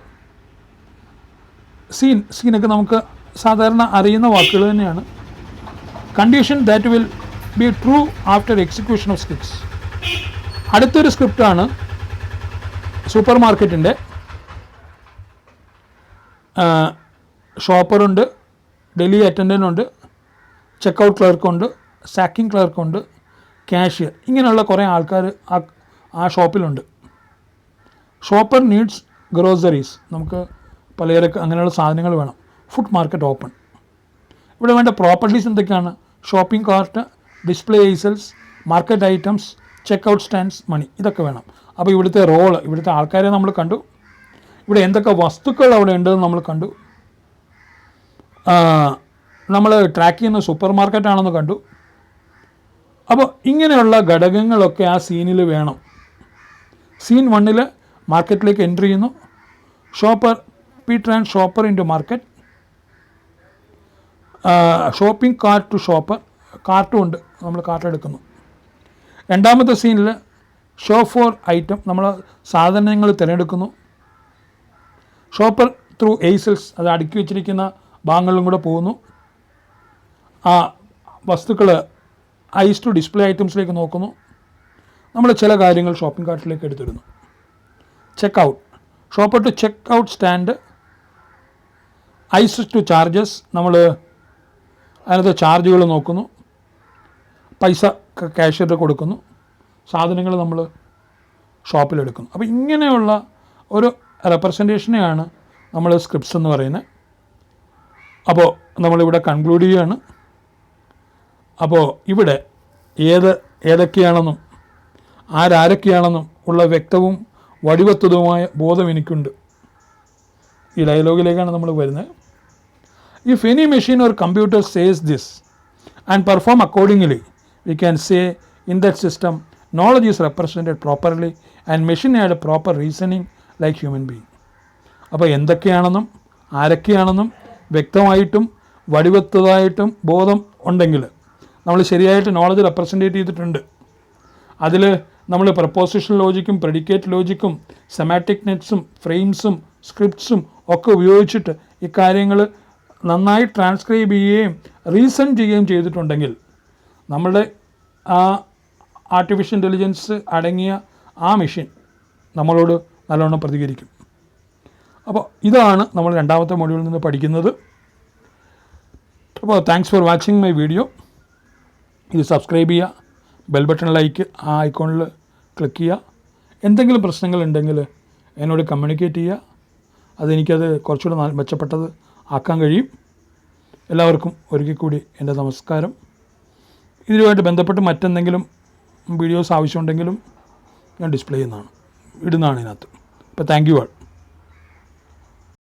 സീനൊക്കെ നമുക്ക് സാധാരണ അറിയുന്ന വാക്കുകൾ തന്നെയാണ്. Condition that will be true after execution of scripts. അടുത്തൊരു സ്ക്രിപ്റ്റാണ് സൂപ്പർ മാർക്കറ്റിൻ്റെ. ഷോപ്പറുണ്ട്, ഡെലിവറി അറ്റൻഡൻ്റ് ഉണ്ട്, ചെക്കൗട്ട് ക്ലർക്കുണ്ട്, സാക്കിംഗ് ക്ലർക്കുണ്ട്, ക്യാഷ്യർ, ഇങ്ങനെയുള്ള കുറേ ആൾക്കാർ ആ ഷോപ്പിലുണ്ട്. ഷോപ്പർ നീഡ്സ് ഗ്രോസറീസ്, നമുക്ക് പലചരക്ക് അങ്ങനെയുള്ള സാധനങ്ങൾ വേണം. Food market open. ഇവിടെ വേണ്ട പ്രോപ്പർട്ടീസ് എന്തൊക്കെയാണ്? Shopping cart, display aisles, market items, checkout stands, money, ഇതൊക്കെ വേണം. അപ്പോൾ ഇവിടുത്തെ റോള്, ഇവിടുത്തെ ആൾക്കാരെ നമ്മൾ കണ്ടു. ഇവിടെ എന്തൊക്കെ വസ്തുക്കൾ അവിടെ ഉണ്ടെന്ന് നമ്മൾ കണ്ടു. നമ്മൾ ട്രാക്ക് ചെയ്യുന്ന സൂപ്പർ മാർക്കറ്റാണെന്ന് കണ്ടു. അപ്പോൾ ഇങ്ങനെയുള്ള ഘടകങ്ങളൊക്കെ ആ സീനിൽ വേണം. സീൻ 1 മാർക്കറ്റിലേക്ക് എൻട്രി ചെയ്യുന്നു. Shopper, Peter and shopper into market. Shopping cart to shopper, കാർട്ടും ഉണ്ട്, നമ്മൾ കാർട്ട് എടുക്കുന്നു. രണ്ടാമത്തെ സീനിൽ ഷോ ഫോർ ഐറ്റം, നമ്മൾ സാധനങ്ങൾ തിരഞ്ഞെടുക്കുന്നു. ഷോപ്പർ ത്രൂ എയ്സൽസ്, അത് അടുക്കി വെച്ചിരിക്കുന്ന ഭാഗങ്ങളിലും കൂടെ പോകുന്നു. ആ വസ്തുക്കൾ ഐസ് ടു ഡിസ്പ്ലേ ഐറ്റംസിലേക്ക് നോക്കുന്നു. നമ്മൾ ചില കാര്യങ്ങൾ ഷോപ്പിംഗ് കാർട്ടിലേക്ക് എടുത്തിടുന്നു. Check out, shopper to check out stand. Ice to charges, നമ്മൾ അതിനകത്ത് ചാർജുകൾ നോക്കുന്നു. പൈസ ക്യാഷ്യറിന് കൊടുക്കുന്നു. സാധനങ്ങൾ നമ്മൾ ഷോപ്പിലെടുക്കുന്നു. അപ്പോൾ ഇങ്ങനെയുള്ള ഒരു റെപ്രസെൻറ്റേഷനെയാണ് നമ്മൾ സ്ക്രിപ്റ്റ്സ് എന്ന് പറയുന്നത്. അപ്പോൾ നമ്മളിവിടെ കൺക്ലൂഡ് ചെയ്യുകയാണ്. അപ്പോൾ ഇവിടെ ഏതൊക്കെയാണെന്നും ആരൊക്കെയാണെന്നും ഉള്ള വ്യക്തവും വടിവത്തതുമായ ബോധം എനിക്കുണ്ട്. ഈ ഡയലോഗിലേക്കാണ് നമ്മൾ വരുന്നത്. If any machine or computer says this and perform accordingly, we can say in that system knowledge is represented properly and machine had a proper reasoning like human being. അപ്പോൾ എന്തൊക്കെയാണെന്നും ആരൊക്കെയാണെന്നും വ്യക്തമായിട്ടും വടിവത്തതായിട്ടും ബോധം ഉണ്ടെങ്കിൽ നമ്മൾ ശരിയായിട്ട് നോളജ് റെപ്രസെൻറ്റേറ്റ് ചെയ്തിട്ടുണ്ട്. അതിൽ നമ്മൾ preposition ലോജിക്കും predicate ലോജിക്കും സെമാറ്റിക് നെറ്റ്സും ഫ്രെയിംസും സ്ക്രിപ്റ്റ്സും ഒക്കെ ഉപയോഗിച്ചിട്ട് ഈ കാര്യങ്ങൾ നന്നായി ട്രാൻസ്ക്രൈബ് ചെയ്യുകയും റീസൺ ചെയ്യുകയും ചെയ്തിട്ടുണ്ടെങ്കിൽ നമ്മളുടെ ആ ആർട്ടിഫിഷ്യൽ ഇൻ്റലിജൻസ് അടങ്ങിയ ആ മെഷീൻ നമ്മളോട് നല്ലവണ്ണം പ്രതികരിക്കും. അപ്പോൾ ഇതാണ് നമ്മൾ രണ്ടാമത്തെ മൊഡ്യൂളിൽ നിന്ന് പഠിക്കുന്നത്. അപ്പോൾ thanks for watching my video. ഇത് സബ്സ്ക്രൈബ് ചെയ്യുക, ബെൽ ബട്ടൺ ലൈക്ക് ആ ഐക്കോണിൽ ക്ലിക്ക് ചെയ്യുക. എന്തെങ്കിലും പ്രശ്നങ്ങളുണ്ടെങ്കിൽ എന്നോട് കമ്മ്യൂണിക്കേറ്റ് ചെയ്യുക. അതെനിക്കത് കുറച്ചുകൂടെ മെച്ചപ്പെട്ടത് ആക്കാൻ കഴിയും. എല്ലാവർക്കും ഒരിക്കൽ കൂടി എൻ്റെ നമസ്കാരം. ഇതിനുമായിട്ട് ബന്ധപ്പെട്ട് മറ്റെന്തെങ്കിലും വീഡിയോസ് ആവശ്യമുണ്ടെങ്കിലും ഞാൻ ഡിസ്പ്ലേ ചെയ്യുന്നതാണ്, ഇടുന്നതാണ് ഇതിനകത്ത്. അപ്പോൾ താങ്ക് യു ആൾ.